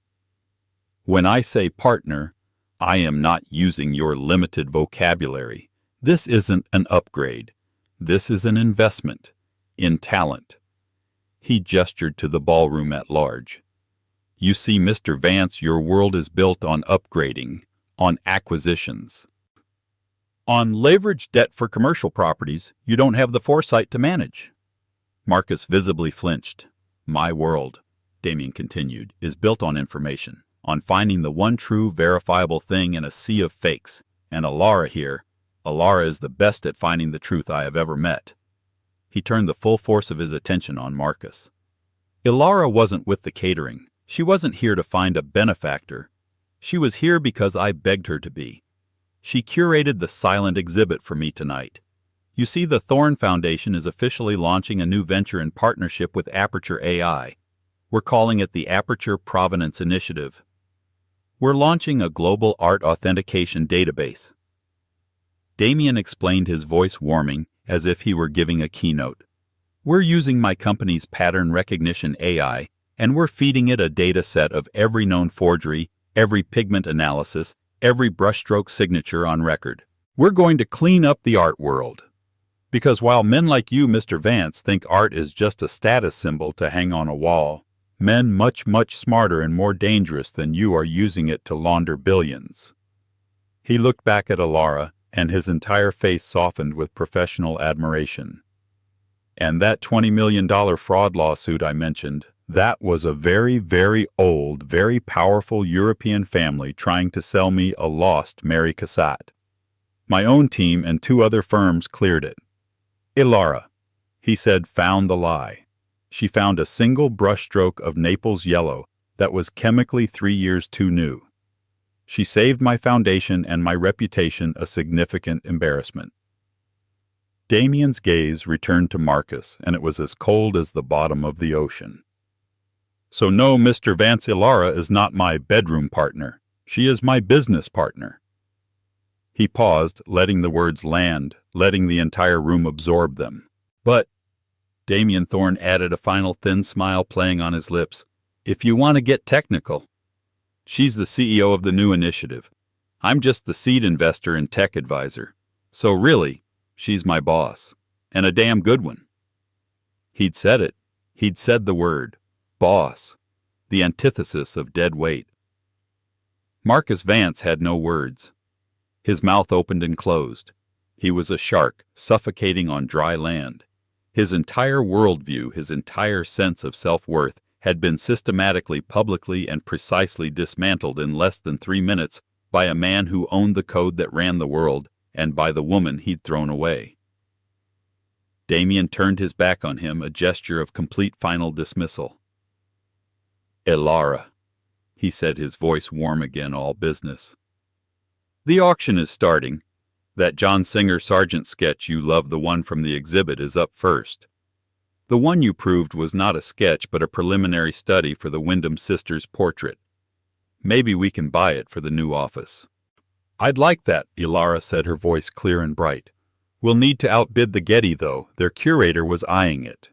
"When I say partner, I am not using your limited vocabulary. This isn't an upgrade. This is an investment in talent." He gestured to the ballroom at large. "You see, Mr. Vance, your world is built on upgrading, on acquisitions. On leveraged debt for commercial properties you don't have the foresight to manage." Marcus visibly flinched. "My world," Damien continued, "is built on information, on finding the one true, verifiable thing in a sea of fakes. And Ilara is the best at finding the truth I have ever met." He turned the full force of his attention on Marcus. "Ilara wasn't with the catering. She wasn't here to find a benefactor. She was here because I begged her to be. She curated the silent exhibit for me tonight. You see, the Thorne Foundation is officially launching a new venture in partnership with Aperture AI. We're calling it the Aperture Provenance Initiative. We're launching a global art authentication database." Damien explained, his voice warming as if he were giving a keynote. "We're using my company's pattern recognition AI, and we're feeding it a data set of every known forgery, every pigment analysis, every brushstroke signature on record. We're going to clean up the art world. Because while men like you, Mr. Vance, think art is just a status symbol to hang on a wall, men much, much smarter and more dangerous than you are using it to launder billions." He looked back at Ilara, and his entire face softened with professional admiration. "And that $20 million fraud lawsuit I mentioned, that was a very, very old, very powerful European family trying to sell me a lost Mary Cassatt. My own team and 2 other firms cleared it. Ilara," he said, "found the lie. She found a single brushstroke of Naples yellow that was chemically 3 years too new. She saved my foundation and my reputation a significant embarrassment." Damien's gaze returned to Marcus, and it was as cold as the bottom of the ocean. "So no, Mr. Vance, Ilara is not my bedroom partner. She is my business partner." He paused, letting the words land, letting the entire room absorb them. "But," Damien Thorne added, a final thin smile playing on his lips, "if you want to get technical, she's the CEO of the new initiative. I'm just the seed investor and tech advisor. So really, she's my boss. And a damn good one." He'd said it. He'd said the word. Boss. The antithesis of dead weight. Marcus Vance had no words. His mouth opened and closed. He was a shark, suffocating on dry land. His entire worldview, his entire sense of self-worth, had been systematically, publicly, and precisely dismantled in less than 3 minutes by a man who owned the code that ran the world, and by the woman he'd thrown away. Damien turned his back on him, a gesture of complete final dismissal. "Ilara," he said, his voice warm again, all business. "The auction is starting. That John Singer Sargent sketch you love, the one from the exhibit, is up first. The one you proved was not a sketch but a preliminary study for the Wyndham sisters' portrait. Maybe we can buy it for the new office." "I'd like that," Ilara said, her voice clear and bright. "We'll need to outbid the Getty, though. Their curator was eyeing it."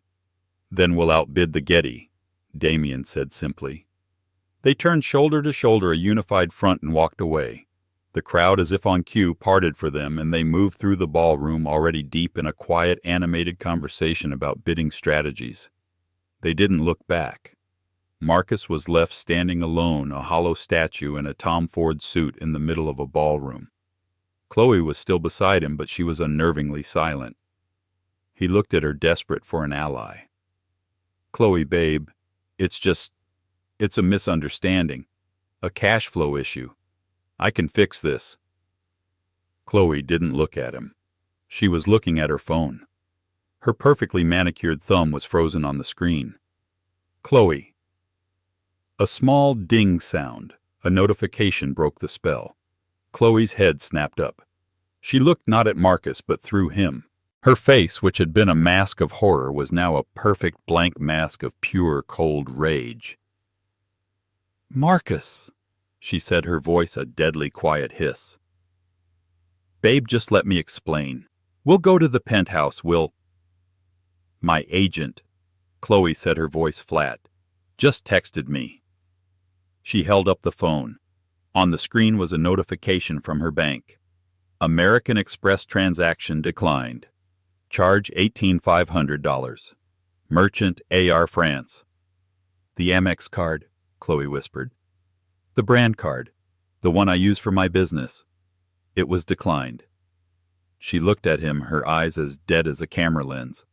"Then we'll outbid the Getty," Damien said simply. They turned shoulder to shoulder, a unified front, and walked away. The crowd, as if on cue, parted for them, and they moved through the ballroom already deep in a quiet, animated conversation about bidding strategies. They didn't look back. Marcus was left standing alone, a hollow statue in a Tom Ford suit in the middle of a ballroom. Chloe was still beside him, but she was unnervingly silent. He looked at her, desperate for an ally. "Chloe, babe, it's a misunderstanding. A cash flow issue. I can fix this." Chloe didn't look at him. She was looking at her phone. Her perfectly manicured thumb was frozen on the screen. "Chloe." A small ding sound, a notification, broke the spell. Chloe's head snapped up. She looked not at Marcus, but through him. Her face, which had been a mask of horror, was now a perfect blank mask of pure, cold rage. "Marcus," she said, her voice a deadly quiet hiss. "Babe, just let me explain. We'll go to the penthouse, My agent," Chloe said, her voice flat, "just texted me." She held up the phone. On the screen was a notification from her bank. American Express transaction declined. Charge $18,500. Merchant AR France. "The Amex card," Chloe whispered. "The brand card. The one I use for my business." It was declined. She looked at him, her eyes as dead as a camera lens.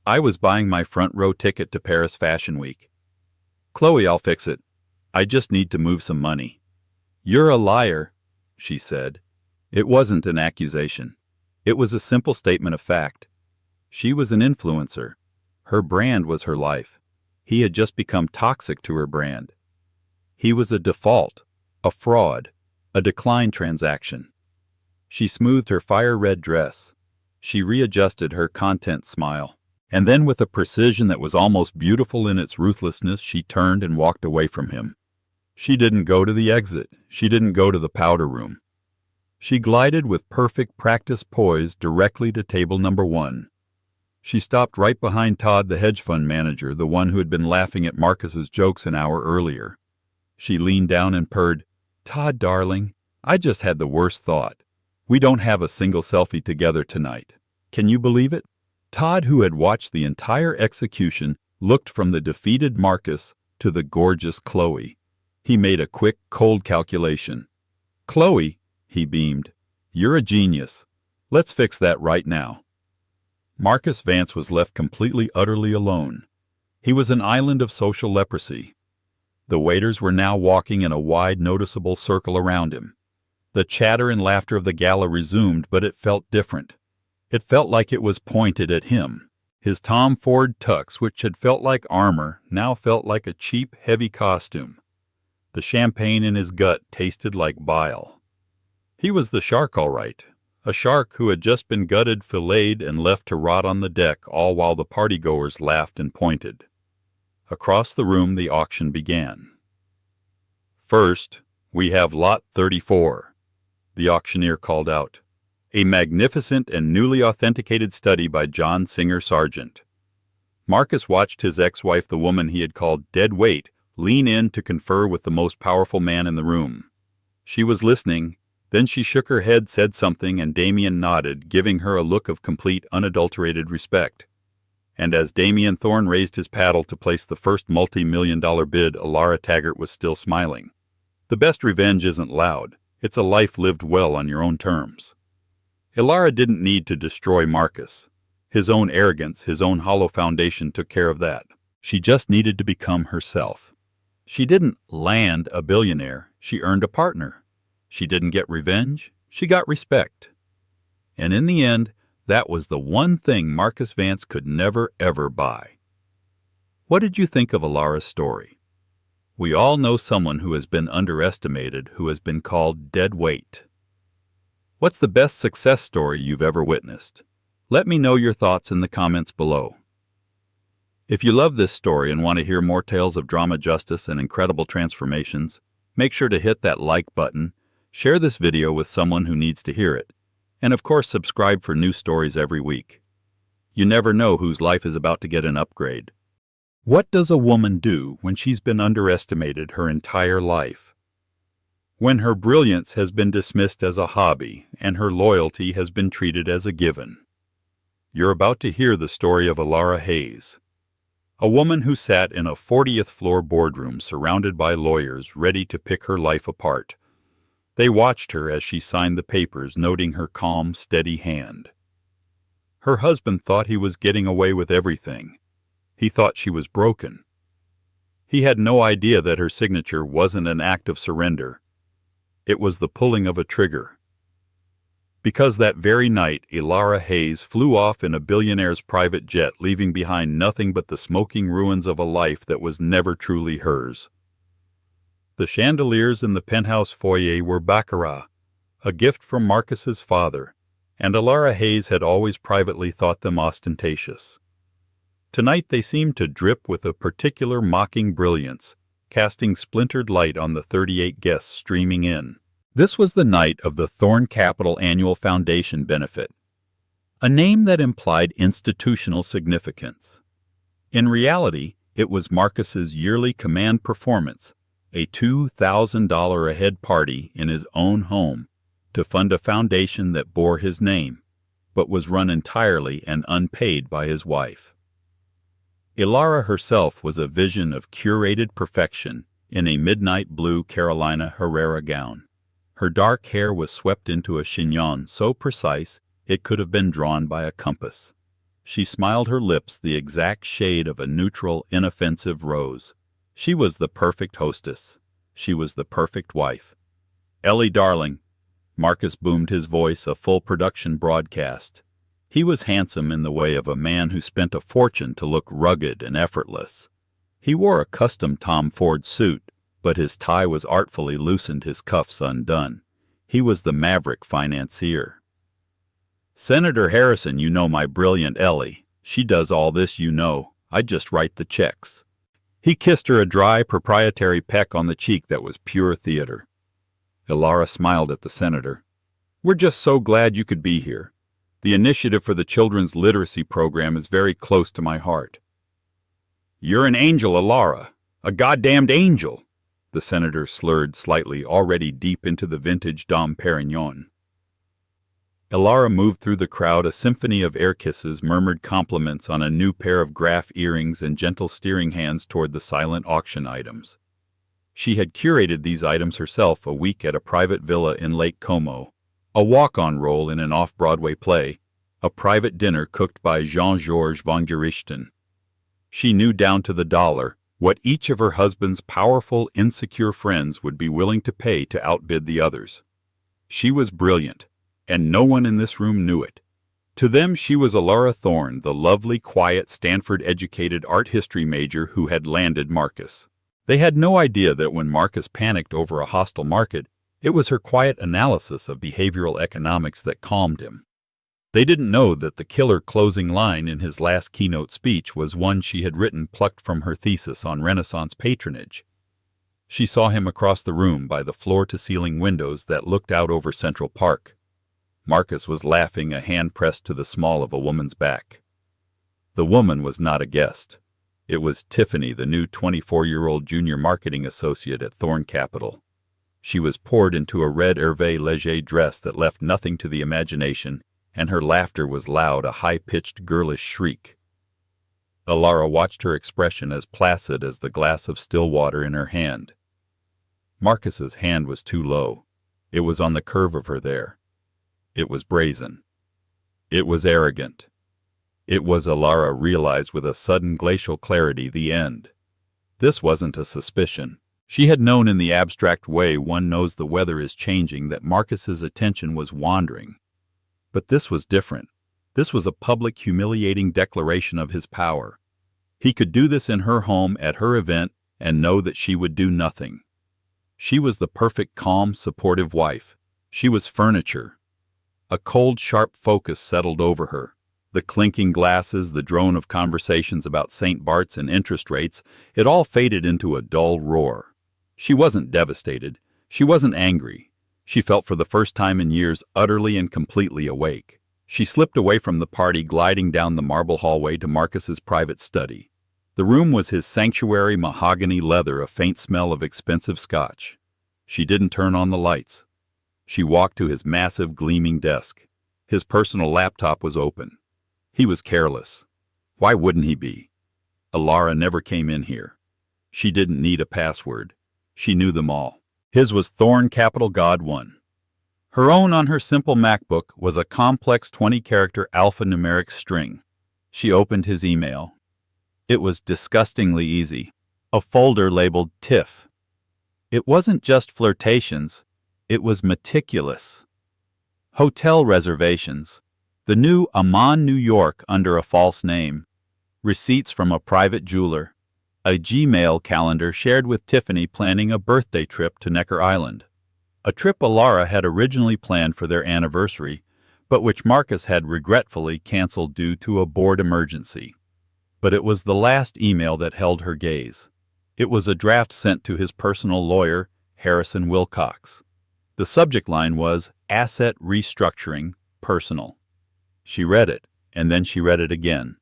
"I was buying my front row ticket to Paris Fashion Week." "Chloe, I'll fix it. I just need to move some money." "You're a liar," she said. It wasn't an accusation. It was a simple statement of fact. She was an influencer. Her brand was her life. He had just become toxic to her brand. He was a default, a fraud, a decline transaction. She smoothed her fire-red dress. She readjusted her content smile. And then, with a precision that was almost beautiful in its ruthlessness, she turned and walked away from him. She didn't go to the exit. She didn't go to the powder room. She glided with perfect practice poise directly to table number 1. She stopped right behind Todd, the hedge fund manager, the one who had been laughing at Marcus's jokes an hour earlier. She leaned down and purred, "Todd, darling, I just had the worst thought. We don't have a single selfie together tonight. Can you believe it?" Todd, who had watched the entire execution, looked from the defeated Marcus to the gorgeous Chloe. He made a quick, cold calculation. "Chloe," he beamed, "you're a genius. Let's fix that right now." Marcus Vance was left completely, utterly alone. He was an island of social leprosy. The waiters were now walking in a wide, noticeable circle around him. The chatter and laughter of the gala resumed, but it felt different. It felt like it was pointed at him. His Tom Ford tux, which had felt like armor, now felt like a cheap, heavy costume. The champagne in his gut tasted like bile. He was the shark, all right. A shark who had just been gutted, filleted, and left to rot on the deck, all while the partygoers laughed and pointed. Across the room, the auction began. "First, we have Lot 34, the auctioneer called out. "A magnificent and newly authenticated study by John Singer Sargent." Marcus watched his ex-wife, the woman he had called dead weight, lean in to confer with the most powerful man in the room. She was listening. Then she shook her head, said something, and Damien nodded, giving her a look of complete, unadulterated respect. And as Damien Thorne raised his paddle to place the first multi-million-dollar bid, Alara Taggart was still smiling. The best revenge isn't loud. It's a life lived well on your own terms. Alara didn't need to destroy Marcus. His own arrogance, his own hollow foundation took care of that. She just needed to become herself. She didn't land a billionaire. She earned a partner. She didn't get revenge, she got respect. And in the end, that was the one thing Marcus Vance could never, ever buy. What did you think of Alara's story? We all know someone who has been underestimated, who has been called dead weight. What's the best success story you've ever witnessed? Let me know your thoughts in the comments below. If you love this story and want to hear more tales of drama, justice, and incredible transformations, make sure to hit that like button. Share this video with someone who needs to hear it. And of course, subscribe for new stories every week. You never know whose life is about to get an upgrade. What does a woman do when she's been underestimated her entire life? when her brilliance has been dismissed as a hobby and her loyalty has been treated as a given. You're about to hear the story of Alara Hayes, a woman who sat in a 40th floor boardroom surrounded by lawyers ready to pick her life apart. They watched her as she signed the papers, noting her calm, steady hand. Her husband thought he was getting away with everything. He thought she was broken. He had no idea that her signature wasn't an act of surrender. It was the pulling of a trigger. Because that very night, Alara Hayes flew off in a billionaire's private jet, leaving behind nothing but the smoking ruins of a life that was never truly hers. The chandeliers in the penthouse foyer were baccarat, a gift from Marcus's father, and Alara Hayes had always privately thought them ostentatious. Tonight they seemed to drip with a particular mocking brilliance, casting splintered light on the 38 guests streaming in. This was the night of the Thorn Capital Annual Foundation benefit, a name that implied institutional significance. In reality, it was Marcus's yearly command performance, a $2,000 a head party in his own home to fund a foundation that bore his name, but was run entirely and unpaid by his wife. Alara herself was a vision of curated perfection in a midnight blue Carolina Herrera gown. Her dark hair was swept into a chignon so precise it could have been drawn by a compass. She smiled, her lips the exact shade of a neutral, inoffensive rose. She was the perfect hostess. She was the perfect wife. "Ellie, darling," Marcus boomed his voice, a full production broadcast. He was handsome in the way of a man who spent a fortune to look rugged and effortless. He wore a custom Tom Ford suit, but his tie was artfully loosened, his cuffs undone. He was the maverick financier. "Senator Harrison, you know my brilliant Ellie. She does all this, you know. I just write the checks." He kissed her a dry, proprietary peck on the cheek that was pure theater. Alara smiled at the senator. "We're just so glad you could be here. The initiative for the children's literacy program is very close to my heart." "You're an angel, Alara. A goddamned angel." The senator slurred slightly, already deep into the vintage Dom Perignon. Alara moved through the crowd, a symphony of air kisses, murmured compliments on a new pair of Graf earrings and gentle steering hands toward the silent auction items. She had curated these items herself a week at a private villa in Lake Como, a walk-on role in an off-Broadway play, a private dinner cooked by Jean-Georges von Gerichten. She knew down to the dollar what each of her husband's powerful, insecure friends would be willing to pay to outbid the others. She was brilliant, and no one in this room knew it. To them she was Alara Thorne, the lovely, quiet, Stanford-educated art history major who had landed Marcus. They had no idea that when Marcus panicked over a hostile market, it was her quiet analysis of behavioral economics that calmed him. They didn't know that the killer closing line in his last keynote speech was one she had written plucked from her thesis on Renaissance patronage. She saw him across the room by the floor-to-ceiling windows that looked out over Central Park. Marcus was laughing, a hand pressed to the small of a woman's back. The woman was not a guest. It was Tiffany, the new 24-year-old junior marketing associate at Thorn Capital. She was poured into a red Hervé Léger dress that left nothing to the imagination, and her laughter was loud, a high-pitched, girlish shriek. Alara watched her expression as placid as the glass of still water in her hand. Marcus's hand was too low. It was on the curve of her there. It was brazen. It was arrogant. It was, Alara realized with a sudden glacial clarity, the end. This wasn't a suspicion. She had known in the abstract way one knows the weather is changing that Marcus's attention was wandering. But this was different. This was a public, humiliating declaration of his power. He could do this in her home, at her event, and know that she would do nothing. She was the perfect, calm, supportive wife. She was furniture. A cold, sharp focus settled over her. The clinking glasses, the drone of conversations about St. Bart's and interest rates, it all faded into a dull roar. She wasn't devastated. She wasn't angry. She felt for the first time in years utterly and completely awake. She slipped away from the party, gliding down the marble hallway to Marcus's private study. The room was his sanctuary, mahogany leather, a faint smell of expensive scotch. She didn't turn on the lights. She walked to his massive, gleaming desk. His personal laptop was open. He was careless. Why wouldn't he be? Ilara never came in here. She didn't need a password. She knew them all. His was Thorn Capital God 1. Her own on her simple MacBook was a complex 20-character alphanumeric string. She opened his email. It was disgustingly easy. A folder labeled TIFF. It wasn't just flirtations. It was meticulous. Hotel reservations. The new Amman, New York under a false name. Receipts from a private jeweler. A Gmail calendar shared with Tiffany planning a birthday trip to Necker Island. A trip Ilara had originally planned for their anniversary, but which Marcus had regretfully canceled due to a board emergency. But it was the last email that held her gaze. It was a draft sent to his personal lawyer, Harrison Wilcox. The subject line was Asset Restructuring, Personal. She read it, and then she read it again.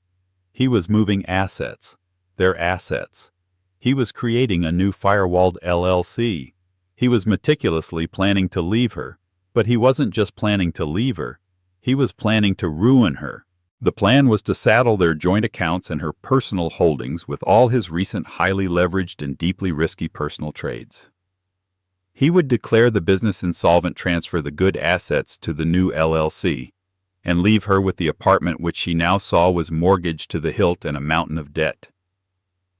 He was moving assets. Their assets. He was creating a new firewalled LLC. He was meticulously planning to leave her, but he wasn't just planning to leave her. He was planning to ruin her. The plan was to saddle their joint accounts and her personal holdings with all his recent highly leveraged and deeply risky personal trades. He would declare the business insolvent, transfer the good assets to the new LLC, and leave her with the apartment which she now saw was mortgaged to the hilt and a mountain of debt.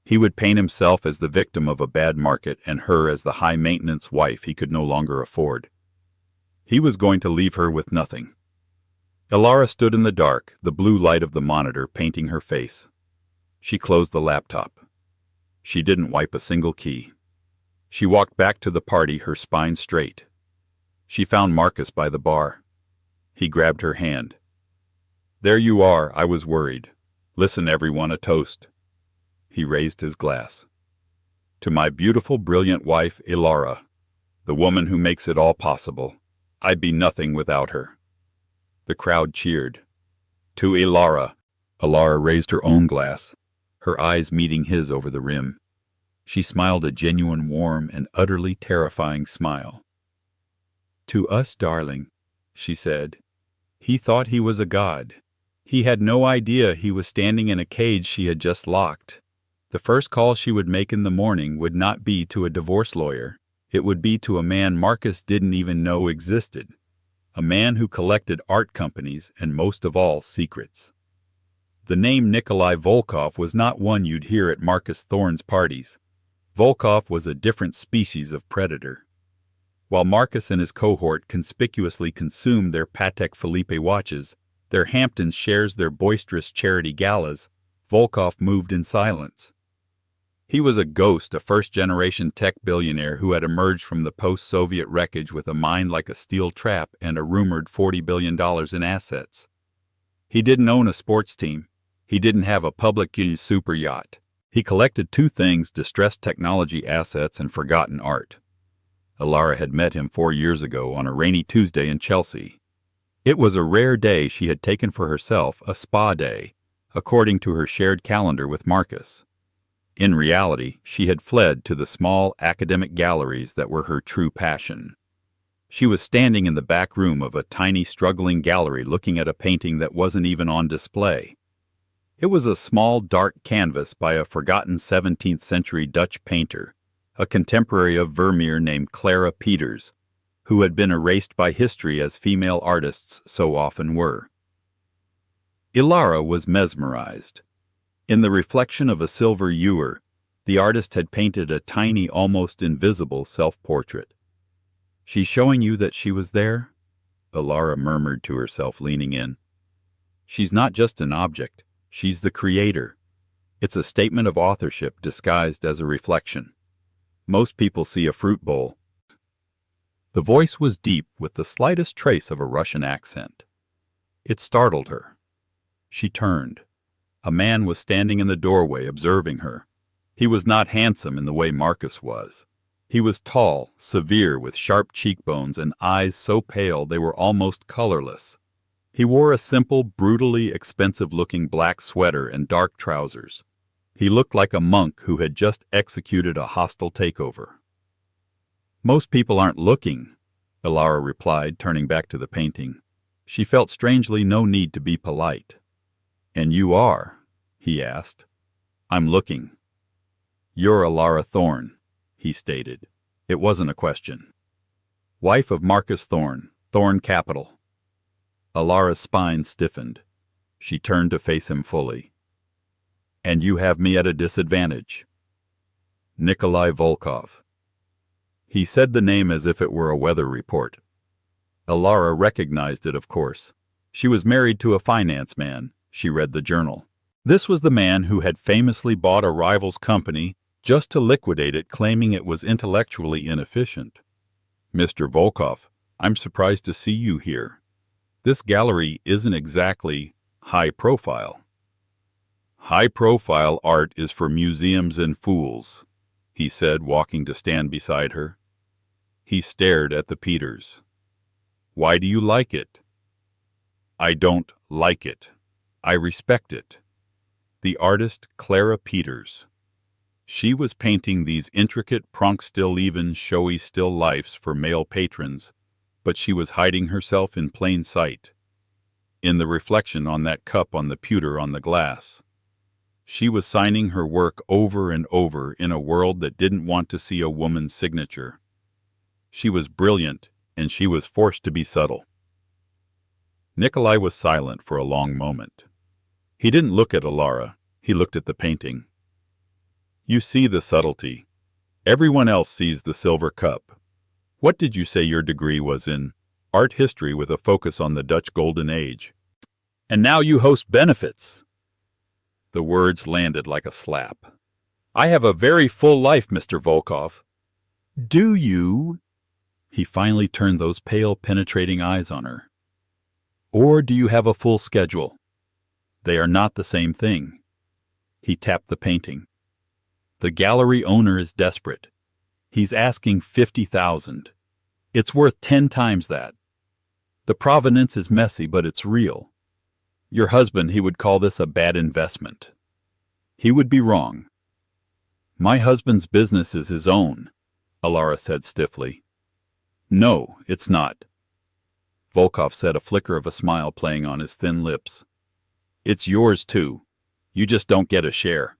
He would paint himself as the victim of a bad market and her as the high-maintenance wife he could no longer afford. He was going to leave her with nothing. Ilara stood in the dark, the blue light of the monitor painting her face. She closed the laptop. She didn't wipe a single key. She walked back to the party, her spine straight. She found Marcus by the bar. He grabbed her hand. "There you are, I was worried. Listen, everyone, a toast." He raised his glass. "To my beautiful, brilliant wife, Ilara, the woman who makes it all possible. I'd be nothing without her." The crowd cheered. "To Ilara." Ilara raised her own glass, her eyes meeting his over the rim. She smiled a genuine, warm, and utterly terrifying smile. "To us, darling," she said. He thought he was a god. He had no idea he was standing in a cage she had just locked. The first call she would make in the morning would not be to a divorce lawyer. It would be to a man Marcus didn't even know existed. A man who collected art companies and, most of all, secrets. The name Nikolai Volkov was not one you'd hear at Marcus Thorne's parties. Volkov was a different species of predator. While Marcus and his cohort conspicuously consumed their Patek Philippe watches, their Hamptons shares, their boisterous charity galas, Volkov moved in silence. He was a ghost, a first-generation tech billionaire who had emerged from the post-Soviet wreckage with a mind like a steel trap and a rumored $40 billion in assets. He didn't own a sports team. He didn't have a public super yacht. He collected two things: distressed technology assets and forgotten art. Ilara had met him 4 years ago on a rainy Tuesday in Chelsea. It was a rare day she had taken for herself, a spa day, according to her shared calendar with Marcus. In reality, she had fled to the small academic galleries that were her true passion. She was standing in the back room of a tiny, struggling gallery looking at a painting that wasn't even on display. It was a small, dark canvas by a forgotten 17th-century Dutch painter, a contemporary of Vermeer named Clara Peters, who had been erased by history as female artists so often were. Ilara was mesmerized. In the reflection of a silver ewer, the artist had painted a tiny, almost invisible self-portrait. "She's showing you that she was there?" Ilara murmured to herself, leaning in. "She's not just an object. She's the creator. It's a statement of authorship disguised as a reflection. Most people see a fruit bowl." The voice was deep with the slightest trace of a Russian accent. It startled her. She turned. A man was standing in the doorway observing her. He was not handsome in the way Marcus was. He was tall, severe, with sharp cheekbones and eyes so pale they were almost colorless. He wore a simple, brutally expensive-looking black sweater and dark trousers. He looked like a monk who had just executed a hostile takeover. Most people aren't looking, Elara replied, turning back to the painting. She felt strangely no need to be polite. And you are? He asked. I'm looking. You're Elara Thorne, he stated. It wasn't a question. Wife of Marcus Thorne, Thorne Capital. Elara's spine stiffened. She turned to face him fully. And you have me at a disadvantage. Nikolai Volkov. He said the name as if it were a weather report. Elara recognized it, of course. She was married to a finance man. She read the journal. This was the man who had famously bought a rival's company just to liquidate it, claiming it was intellectually inefficient. Mr. Volkov, I'm surprised to see you here. This gallery isn't exactly high profile. High profile art is for museums and fools, he said, walking to stand beside her. He stared at the Peters. Why do you like it? I don't like it. I respect it. The artist Clara Peters. She was painting these intricate prunkstilleven showy still lifes for male patrons, but she was hiding herself in plain sight. In the reflection on that cup on the pewter on the glass. She was signing her work over and over in a world that didn't want to see a woman's signature. She was brilliant, and she was forced to be subtle. Nikolai was silent for a long moment. He didn't look at Elara, he looked at the painting. You see the subtlety. Everyone else sees the silver cup. What did you say your degree was in? Art history with a focus on the Dutch Golden Age. And now you host benefits. The words landed like a slap. I have a very full life, Mr. Volkov. Do you? He finally turned those pale, penetrating eyes on her. Or do you have a full schedule? They are not the same thing. He tapped the painting. The gallery owner is desperate. He's asking $50,000. It's worth 10 times that. The provenance is messy, but it's real. Your husband, he would call this a bad investment. He would be wrong. My husband's business is his own, Elara said stiffly. No, it's not. Volkov said, a flicker of a smile playing on his thin lips. It's yours, too. You just don't get a share.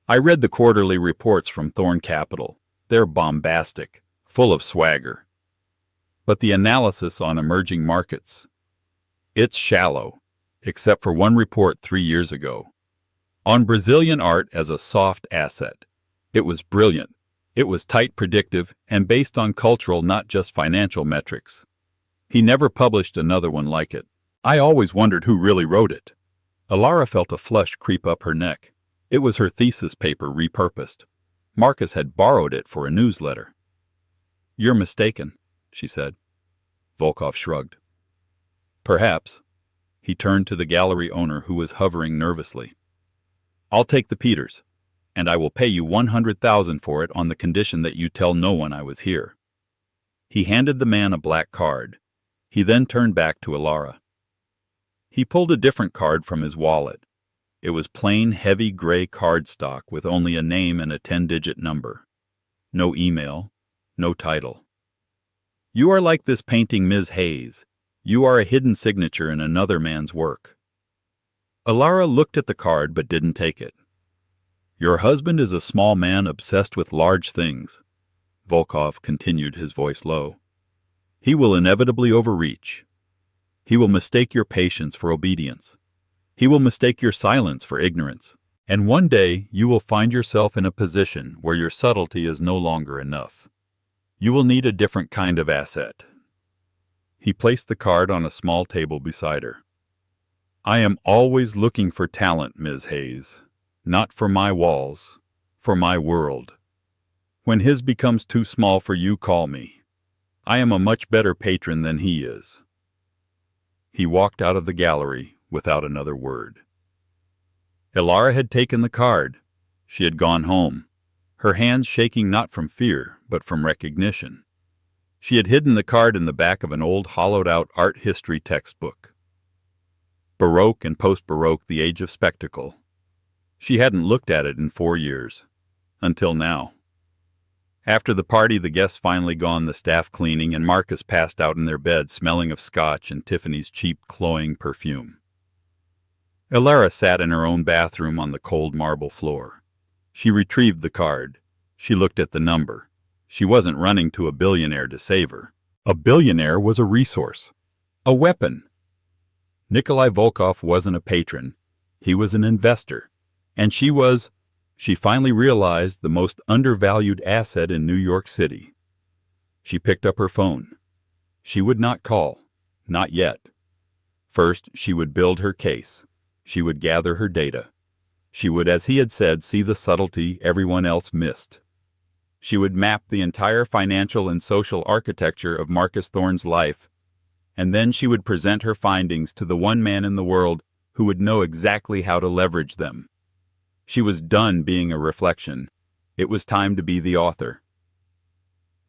I read the quarterly reports from Thorne Capital. They're bombastic, full of swagger. But the analysis on emerging markets, it's shallow, except for one report 3 years ago. On Brazilian art as a soft asset. It was brilliant. It was tight, predictive, and based on cultural, not just financial metrics. He never published another one like it. I always wondered who really wrote it. Elara felt a flush creep up her neck. It was her thesis paper repurposed. Marcus had borrowed it for a newsletter. You're mistaken, she said. Volkov shrugged. Perhaps. He turned to the gallery owner, who was hovering nervously. I'll take the Peters, and I will pay you $100,000 for it on the condition that you tell no one I was here. He handed the man a black card. He then turned back to Elara. He pulled a different card from his wallet. It was plain, heavy gray cardstock with only a name and a 10-digit number. No email, no title. You are like this painting, Ms. Hayes. You are a hidden signature in another man's work. Elara looked at the card but didn't take it. Your husband is a small man obsessed with large things. Volkov continued, his voice low. He will inevitably overreach. He will mistake your patience for obedience. He will mistake your silence for ignorance. And one day you will find yourself in a position where your subtlety is no longer enough. You will need a different kind of asset. He placed the card on a small table beside her. I am always looking for talent, Ms. Hayes. Not for my walls, for my world. When his becomes too small for you, call me. I am a much better patron than he is. He walked out of the gallery without another word. Elara had taken the card. She had gone home, her hands shaking not from fear, but from recognition. She had hidden the card in the back of an old hollowed-out art history textbook. Baroque and post-Baroque, the age of spectacle. She hadn't looked at it in 4 years. Until now. After the party, the guests finally gone, the staff cleaning, and Marcus passed out in their bed, smelling of scotch and Tiffany's cheap, cloying perfume. Elara sat in her own bathroom on the cold marble floor. She retrieved the card. She looked at the number. She wasn't running to a billionaire to save her. A billionaire was a resource, a weapon. Nikolai Volkov wasn't a patron. He was an investor. And she finally realized, the most undervalued asset in New York City. She picked up her phone. She would not call. Not yet. First, she would build her case. She would gather her data. She would, as he had said, see the subtlety everyone else missed. She would map the entire financial and social architecture of Marcus Thorne's life, and then she would present her findings to the one man in the world who would know exactly how to leverage them. She was done being a reflection. It was time to be the author.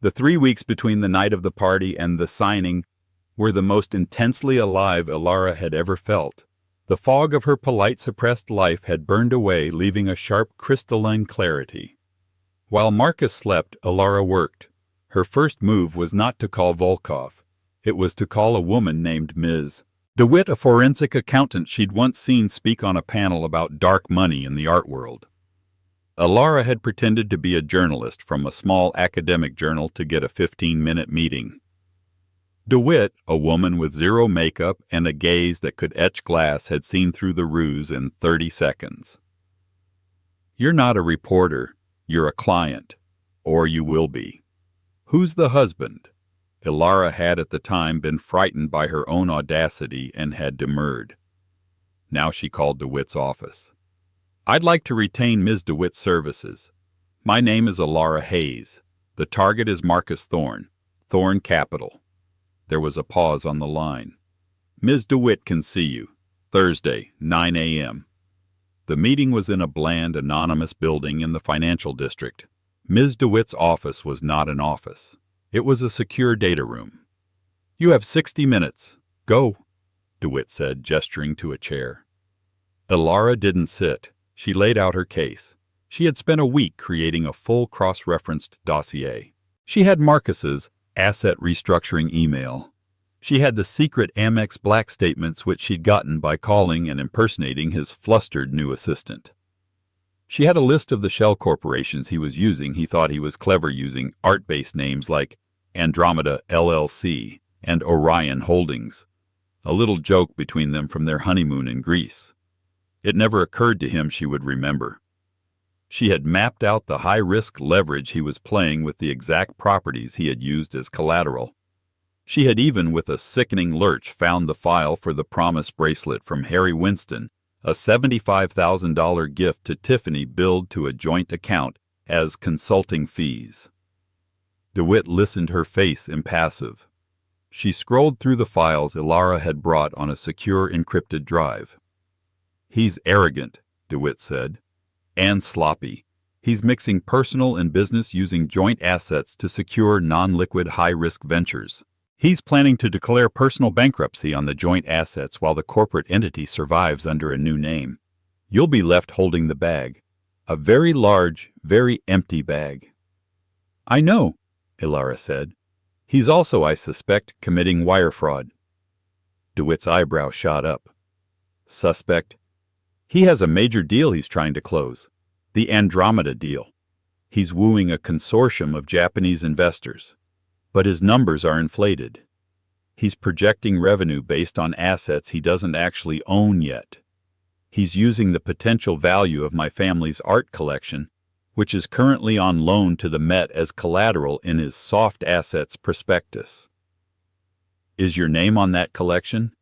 The 3 weeks between the night of the party and the signing were the most intensely alive Elara had ever felt. The fog of her polite, suppressed life had burned away, leaving a sharp, crystalline clarity. While Marcus slept, Elara worked. Her first move was not to call Volkov. It was to call a woman named Ms. DeWitt, a forensic accountant she'd once seen speak on a panel about dark money in the art world. Elara had pretended to be a journalist from a small academic journal to get a 15-minute meeting. DeWitt, a woman with zero makeup and a gaze that could etch glass, had seen through the ruse in 30 seconds. "You're not a reporter. You're a client. Or you will be. Who's the husband?" Elara had at the time been frightened by her own audacity and had demurred. Now she called DeWitt's office. "I'd like to retain Ms. DeWitt's services. My name is Elara Hayes. The target is Marcus Thorne. Thorne Capital." There was a pause on the line. "Ms. DeWitt can see you. Thursday, 9 a.m. The meeting was in a bland, anonymous building in the financial district. Ms. DeWitt's office was not an office. It was a secure data room. "You have 60 minutes. Go," DeWitt said, gesturing to a chair. Elara didn't sit. She laid out her case. She had spent a week creating a full cross-referenced dossier. She had Marcus's asset restructuring email. She had the secret Amex Black statements which she'd gotten by calling and impersonating his flustered new assistant. She had a list of the shell corporations he was using. He thought he was clever using art-based names like Andromeda LLC and Orion Holdings, a little joke between them from their honeymoon in Greece. It never occurred to him she would remember. She had mapped out the high-risk leverage he was playing with the exact properties he had used as collateral. She had even, with a sickening lurch, found the file for the promise bracelet from Harry Winston, a $75,000 gift to Tiffany billed to a joint account as consulting fees. DeWitt listened, her face impassive. She scrolled through the files Elara had brought on a secure encrypted drive. "He's arrogant," DeWitt said, "and sloppy. He's mixing personal and business, using joint assets to secure non-liquid high-risk ventures. He's planning to declare personal bankruptcy on the joint assets while the corporate entity survives under a new name. You'll be left holding the bag. A very large, very empty bag." "I know," Elara said. "He's also, I suspect, committing wire fraud." DeWitt's eyebrow shot up. "Suspect? He has a major deal he's trying to close. The Andromeda deal. He's wooing a consortium of Japanese investors. But his numbers are inflated. He's projecting revenue based on assets he doesn't actually own yet. He's using the potential value of my family's art collection, which is currently on loan to the Met, as collateral in his soft assets prospectus." "Is your name on that collection?"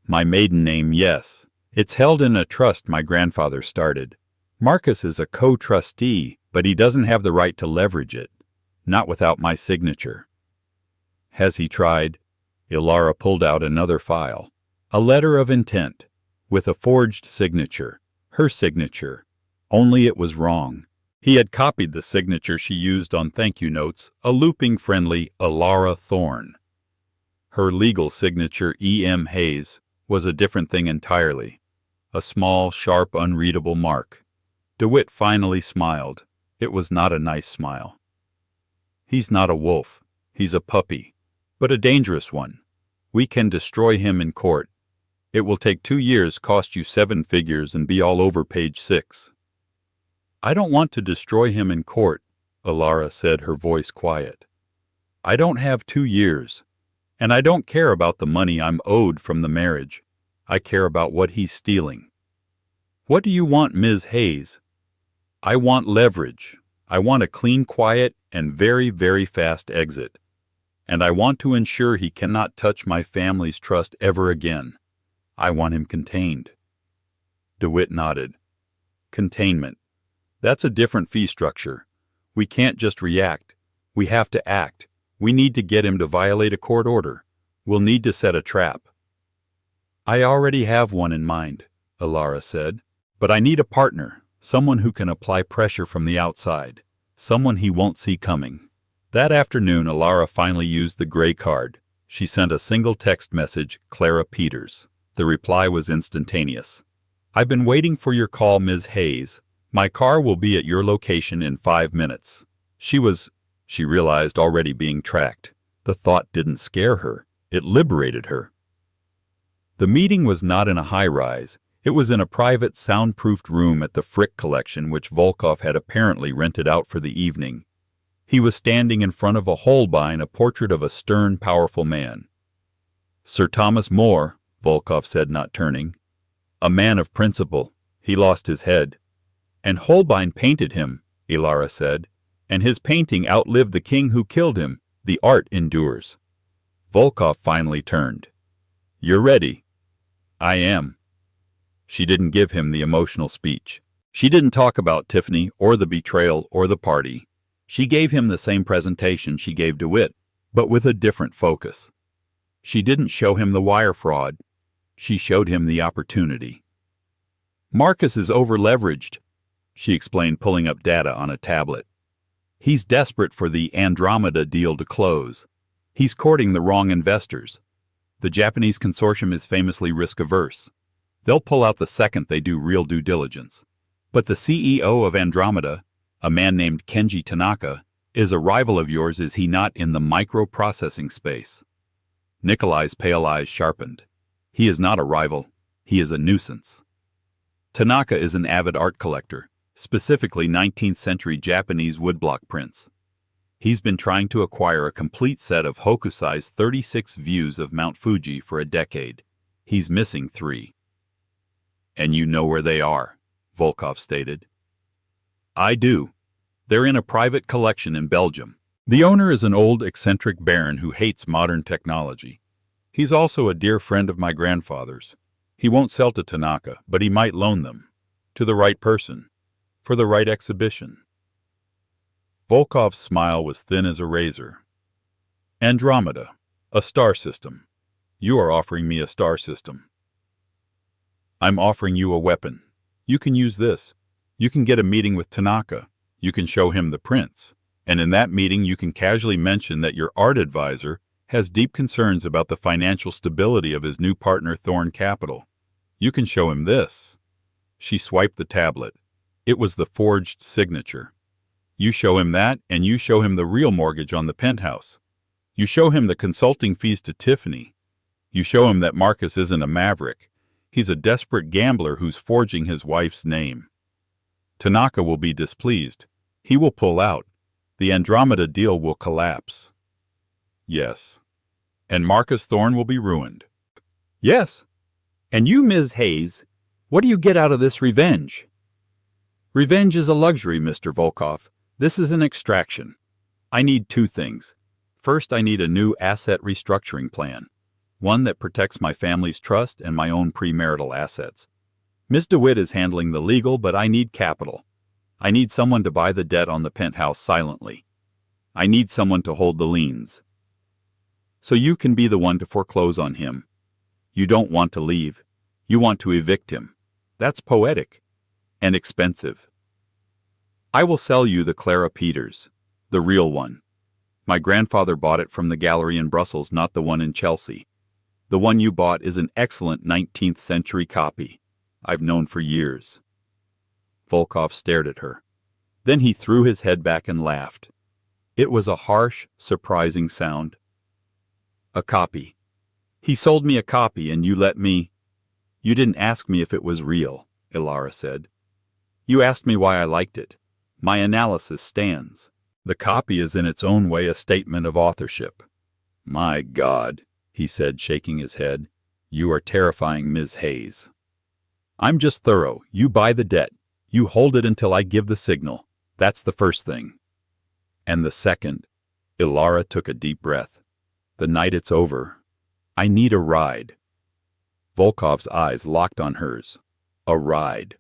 "My maiden name, yes. It's held in a trust my grandfather started. Marcus is a co-trustee, but he doesn't have the right to leverage it. Not without my signature." "Has he tried?" Elara pulled out another file. A letter of intent, with a forged signature. Her signature. Only it was wrong. He had copied the signature she used on thank-you notes, a looping friendly Elara Thorne. Her legal signature, E.M. Hayes, was a different thing entirely. A small, sharp, unreadable mark. DeWitt finally smiled. It was not a nice smile. He's not a wolf. He's a puppy, but a dangerous one. We can destroy him in court. It will take 2 years, cost you 7 figures, and be all over page 6. I don't want to destroy him in court, Alara said, her voice quiet. I don't have 2 years, and I don't care about the money I'm owed from the marriage. I care about what he's stealing. What do you want, Ms. Hayes? I want leverage. I want a clean, quiet, and very, very fast exit. And I want to ensure he cannot touch my family's trust ever again. I want him contained. DeWitt nodded. Containment. That's a different fee structure. We can't just react. We have to act. We need to get him to violate a court order. We'll need to set a trap. I already have one in mind, Alara said. But I need a partner, someone who can apply pressure from the outside, someone he won't see coming. That afternoon, Alara finally used the gray card. She sent a single text message, Clara Peters. The reply was instantaneous. I've been waiting for your call, Ms. Hayes. My car will be at your location in 5 minutes. She realized, already being tracked. The thought didn't scare her. It liberated her. The meeting was not in a high-rise. It was in a private, soundproofed room at the Frick Collection, which Volkov had apparently rented out for the evening. He was standing in front of a Holbein, a portrait of a stern, powerful man. Sir Thomas More, Volkov said, not turning. A man of principle. He lost his head. And Holbein painted him, Alara said, and his painting outlived the king who killed him. The art endures. Volkov finally turned. You're ready. I am. She didn't give him the emotional speech. She didn't talk about Tiffany or the betrayal or the party. She gave him the same presentation she gave DeWitt, but with a different focus. She didn't show him the wire fraud. She showed him the opportunity. Marcus is over-leveraged, she explained, pulling up data on a tablet. He's desperate for the Andromeda deal to close. He's courting the wrong investors. The Japanese consortium is famously risk-averse. They'll pull out the second they do real due diligence. But the CEO of Andromeda, a man named Kenji Tanaka, is a rival of yours, is he not, in the microprocessing space? Nikolai's pale eyes sharpened. He is not a rival. He is a nuisance. Tanaka is an avid art collector, specifically 19th century Japanese woodblock prints. He's been trying to acquire a complete set of Hokusai's 36 views of Mount Fuji for a decade. He's missing 3. And you know where they are, Volkov stated. I do. They're in a private collection in Belgium. The owner is an old, eccentric baron who hates modern technology. He's also a dear friend of my grandfather's. He won't sell to Tanaka, but he might loan them. To the right person. For the right exhibition. Volkov's smile was thin as a razor. Andromeda. A star system. You are offering me a star system. I'm offering you a weapon. You can use this. You can get a meeting with Tanaka. You can show him the prints. And in that meeting you can casually mention that your art advisor has deep concerns about the financial stability of his new partner Thorn Capital. You can show him this. She swiped the tablet. It was the forged signature. You show him that, and you show him the real mortgage on the penthouse. You show him the consulting fees to Tiffany. You show him that Marcus isn't a maverick. He's a desperate gambler who's forging his wife's name. Tanaka will be displeased. He will pull out. The Andromeda deal will collapse. Yes. And Marcus Thorne will be ruined. Yes. And you, Ms. Hayes, what do you get out of this revenge? Revenge is a luxury, Mr. Volkov. This is an extraction. I need 2 things. First, I need a new asset restructuring plan. One that protects my family's trust and my own premarital assets. Ms. DeWitt is handling the legal, but I need capital. I need someone to buy the debt on the penthouse silently. I need someone to hold the liens. So you can be the one to foreclose on him. You don't want to leave. You want to evict him. That's poetic. And expensive. I will sell you the Clara Peters. The real one. My grandfather bought it from the gallery in Brussels, not the one in Chelsea. The one you bought is an excellent 19th century copy. I've known for years. Volkov stared at her. Then he threw his head back and laughed. It was a harsh, surprising sound. A copy. He sold me a copy and you let me— You didn't ask me if it was real, Ilara said. You asked me why I liked it. My analysis stands. The copy is in its own way a statement of authorship. My God, he said, shaking his head. You are terrifying, Ms. Hayes. I'm just thorough. You buy the debt. You hold it until I give the signal. That's the first thing. And the second. Ilara took a deep breath. The night it's over, I need a ride. Volkov's eyes locked on hers. A ride.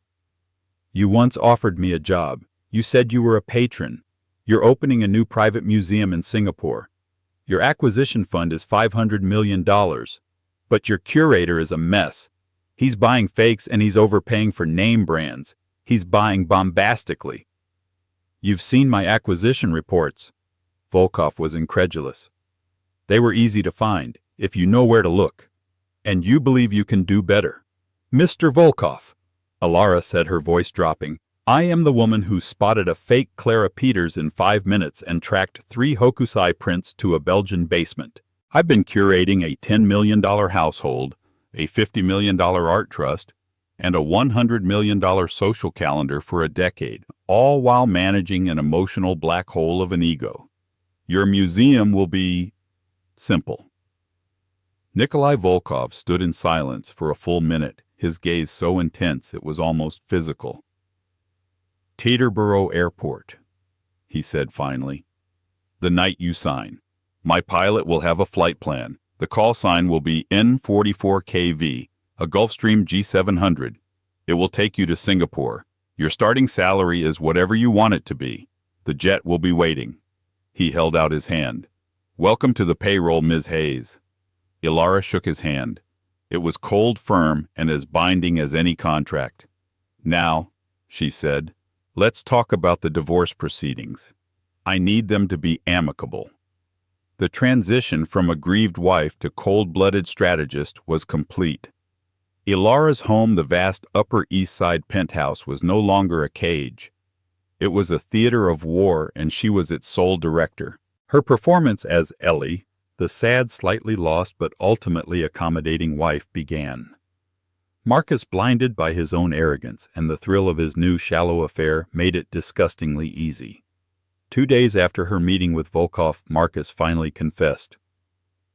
You once offered me a job. You said you were a patron. You're opening a new private museum in Singapore. Your acquisition fund is $500 million. But your curator is a mess. He's buying fakes and he's overpaying for name brands. He's buying bombastically. You've seen my acquisition reports. Volkov was incredulous. They were easy to find, if you know where to look. And you believe you can do better. Mr. Volkov, Ilara said, her voice dropping, I am the woman who spotted a fake Clara Peters in 5 minutes and tracked 3 Hokusai prints to a Belgian basement. I've been curating a $10 million household, a $50 million art trust, and a $100 million social calendar for a decade, all while managing an emotional black hole of an ego. Your museum will be simple. Nikolai Volkov stood in silence for a full minute, his gaze so intense it was almost physical. Teterboro Airport, he said finally. The night you sign. My pilot will have a flight plan. The call sign will be N44KV, a Gulfstream G700. It will take you to Singapore. Your starting salary is whatever you want it to be. The jet will be waiting. He held out his hand. Welcome to the payroll, Ms. Hayes. Ilara shook his hand. It was cold, firm, and as binding as any contract. Now, she said, let's talk about the divorce proceedings. I need them to be amicable. The transition from aggrieved wife to cold-blooded strategist was complete. Ilara's home, the vast Upper East Side penthouse, was no longer a cage. It was a theater of war, and she was its sole director. Her performance as Ellie, the sad, slightly lost but ultimately accommodating wife, began. Marcus, blinded by his own arrogance and the thrill of his new shallow affair, made it disgustingly easy. 2 days after her meeting with Volkov, Marcus finally confessed.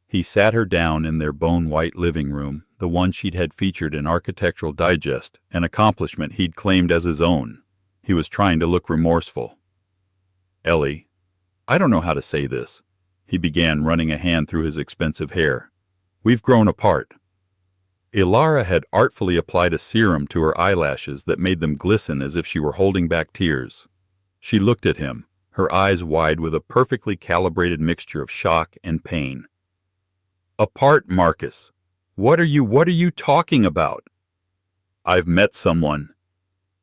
He sat her down in their bone-white living room, the one she'd had featured in Architectural Digest, an accomplishment he'd claimed as his own. He was trying to look remorseful. Ellie, I don't know how to say this. He began, running a hand through his expensive hair. We've grown apart. Ilara had artfully applied a serum to her eyelashes that made them glisten as if she were holding back tears. She looked at him, her eyes wide with a perfectly calibrated mixture of shock and pain. Apart, Marcus. What are you talking about? I've met someone,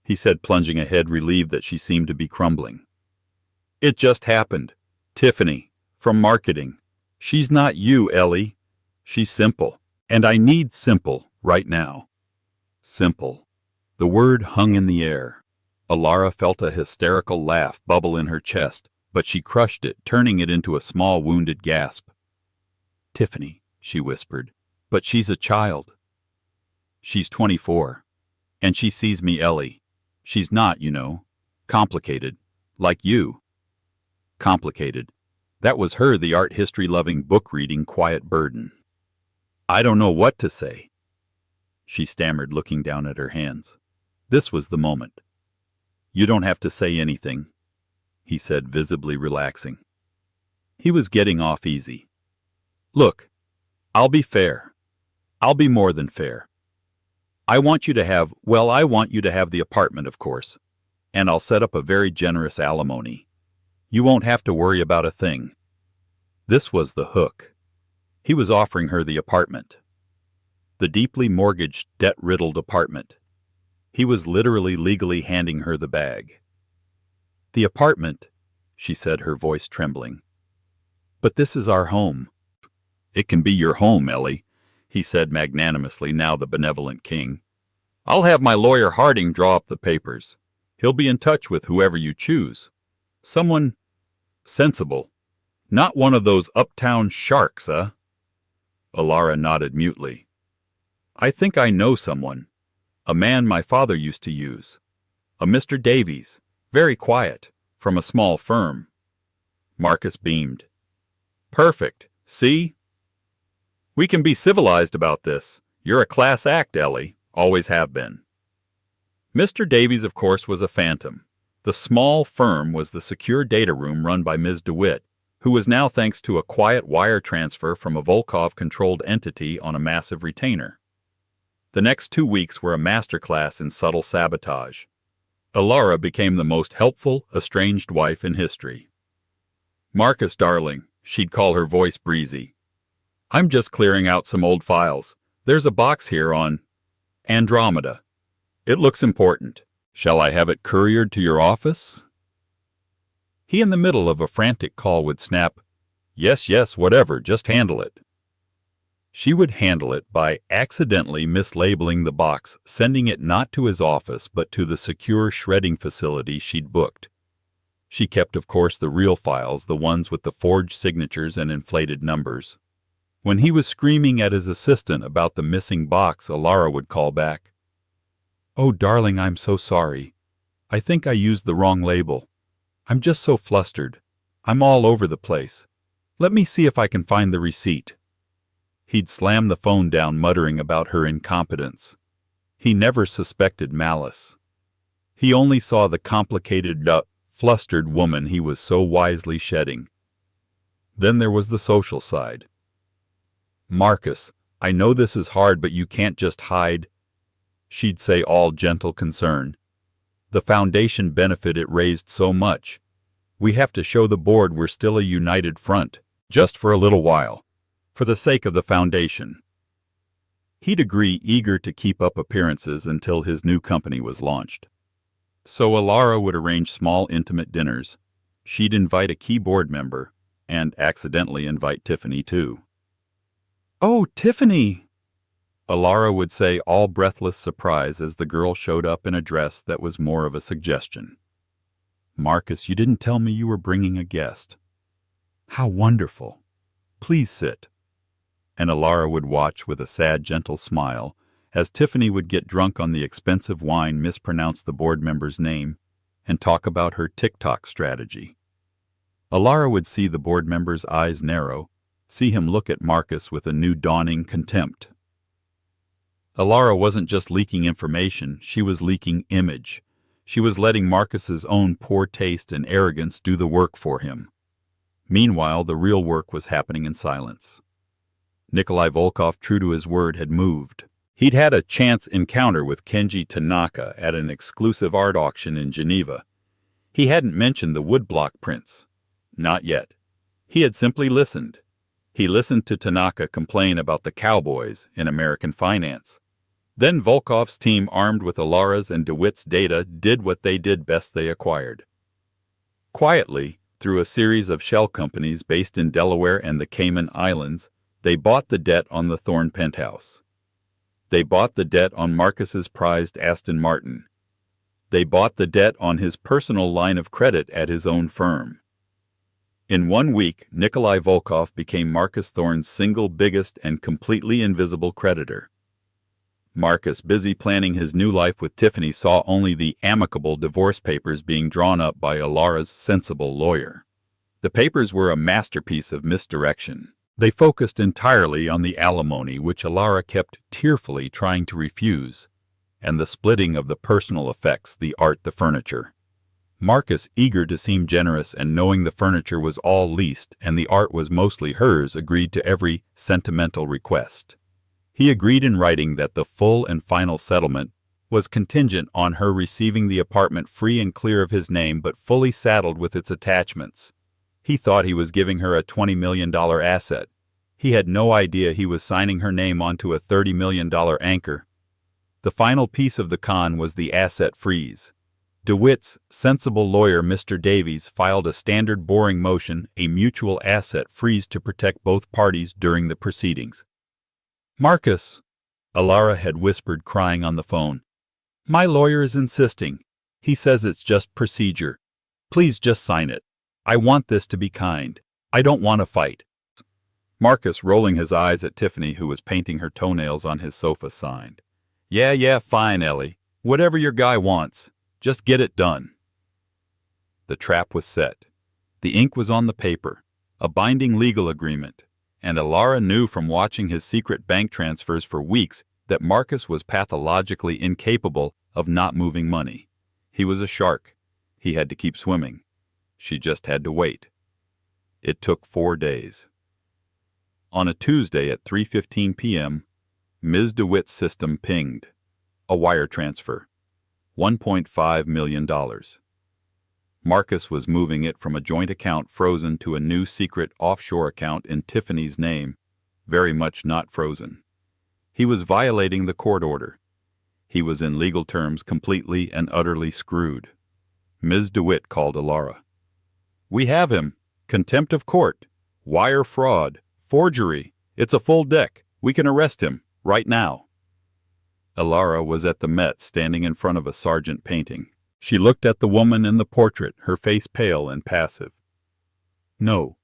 he said, plunging ahead, relieved that she seemed to be crumbling. It just happened. Tiffany, from marketing. She's not you, Ellie. She's simple. And I need simple right now. Simple. The word hung in the air. Ilara felt a hysterical laugh bubble in her chest, but she crushed it, turning it into a small wounded gasp. Tiffany, she whispered, but she's a child. She's 24. And she sees me, Ellie. She's not, you know, complicated, like you. Complicated. That was her, the art history-loving, book-reading, quiet burden. I don't know what to say, she stammered, looking down at her hands. This was the moment. You don't have to say anything, he said, visibly relaxing. He was getting off easy. Look, I'll be fair. I'll be more than fair. I want you to have the apartment, of course, and I'll set up a very generous alimony. You won't have to worry about a thing. This was the hook. He was offering her the apartment. The deeply mortgaged, debt-riddled apartment. He was literally legally handing her the bag. The apartment, she said, her voice trembling. But this is our home. It can be your home, Ellie, he said magnanimously, now the benevolent king. I'll have my lawyer Harding draw up the papers. He'll be in touch with whoever you choose. Someone sensible. Not one of those uptown sharks, Alara nodded mutely. I think I know someone. A man my father used to use. A Mr. Davies, very quiet, from a small firm. Marcus beamed. Perfect. See? We can be civilized about this. You're a class act, Ellie. Always have been. Mr. Davies, of course, was a phantom. The small firm was the secure data room run by Ms. DeWitt, who was now thanks to a quiet wire transfer from a Volkov-controlled entity on a massive retainer. The next 2 weeks were a masterclass in subtle sabotage. Alara became the most helpful, estranged wife in history. Marcus, darling, she'd call her voice breezy. I'm just clearing out some old files. There's a box here on Andromeda. It looks important. Shall I have it couriered to your office? He, in the middle of a frantic call, would snap, Yes, whatever, just handle it. She would handle it by accidentally mislabeling the box, sending it not to his office but to the secure shredding facility she'd booked. She kept, of course, the real files, the ones with the forged signatures and inflated numbers. When he was screaming at his assistant about the missing box, Alara would call back, Oh, darling, I'm so sorry. I think I used the wrong label. I'm just so flustered. I'm all over the place. Let me see if I can find the receipt. He'd slam the phone down, muttering about her incompetence. He never suspected malice. He only saw the complicated, flustered woman he was so wisely shedding. Then there was the social side. Marcus, I know this is hard, but you can't just hide, she'd say, all gentle concern. The foundation benefit it raised so much. We have to show the board we're still a united front, just for a little while, for the sake of the foundation. He'd agree, eager to keep up appearances until his new company was launched. So Alara would arrange small, intimate dinners. She'd invite a key board member, and accidentally invite Tiffany too. Oh, Tiffany! Alara would say, all breathless surprise, as the girl showed up in a dress that was more of a suggestion. Marcus, you didn't tell me you were bringing a guest. How wonderful. Please sit. And Alara would watch with a sad, gentle smile as Tiffany would get drunk on the expensive wine, mispronounce the board member's name, and talk about her TikTok strategy. Alara would see the board member's eyes narrow, see him look at Marcus with a new dawning contempt. Alara wasn't just leaking information, she was leaking image. She was letting Marcus's own poor taste and arrogance do the work for him. Meanwhile, the real work was happening in silence. Nikolai Volkov, true to his word, had moved. He'd had a chance encounter with Kenji Tanaka at an exclusive art auction in Geneva. He hadn't mentioned the woodblock prints. Not yet. He had simply listened. He listened to Tanaka complain about the cowboys in American finance. Then Volkov's team, armed with Alara's and DeWitt's data, did what they did best: they acquired. Quietly, through a series of shell companies based in Delaware and the Cayman Islands, they bought the debt on the Thorne penthouse. They bought the debt on Marcus's prized Aston Martin. They bought the debt on his personal line of credit at his own firm. In 1 week, Nikolai Volkov became Marcus Thorne's single biggest and completely invisible creditor. Marcus, busy planning his new life with Tiffany, saw only the amicable divorce papers being drawn up by Alara's sensible lawyer. The papers were a masterpiece of misdirection. They focused entirely on the alimony, which Alara kept tearfully trying to refuse, and the splitting of the personal effects, the art, the furniture. Marcus, eager to seem generous and knowing the furniture was all leased and the art was mostly hers, agreed to every sentimental request. He agreed in writing that the full and final settlement was contingent on her receiving the apartment free and clear of his name, but fully saddled with its attachments. He thought he was giving her a $20 million asset. He had no idea he was signing her name onto a $30 million anchor. The final piece of the con was the asset freeze. DeWitt's sensible lawyer, Mr. Davies, filed a standard boring motion, a mutual asset freeze to protect both parties during the proceedings. Marcus, Alara had whispered, crying on the phone. My lawyer is insisting. He says it's just procedure. Please just sign it. I want this to be kind. I don't want to fight. Marcus, rolling his eyes at Tiffany, who was painting her toenails on his sofa, signed. Yeah, fine, Ellie. Whatever your guy wants. Just get it done. The trap was set. The ink was on the paper, a binding legal agreement, and Alara knew from watching his secret bank transfers for weeks that Marcus was pathologically incapable of not moving money. He was a shark. He had to keep swimming. She just had to wait. It took 4 days. On a Tuesday at 3:15 p.m., Ms. DeWitt's system pinged. A wire transfer. $1.5 million. Marcus was moving it from a joint account frozen to a new secret offshore account in Tiffany's name, very much not frozen. He was violating the court order. He was in legal terms completely and utterly screwed. Ms. DeWitt called Alara. We have him. Contempt of court. Wire fraud. Forgery. It's a full deck. We can arrest him. Right now. Alara was at the Met, standing in front of a Sargent painting. She looked at the woman in the portrait, her face pale and passive. No.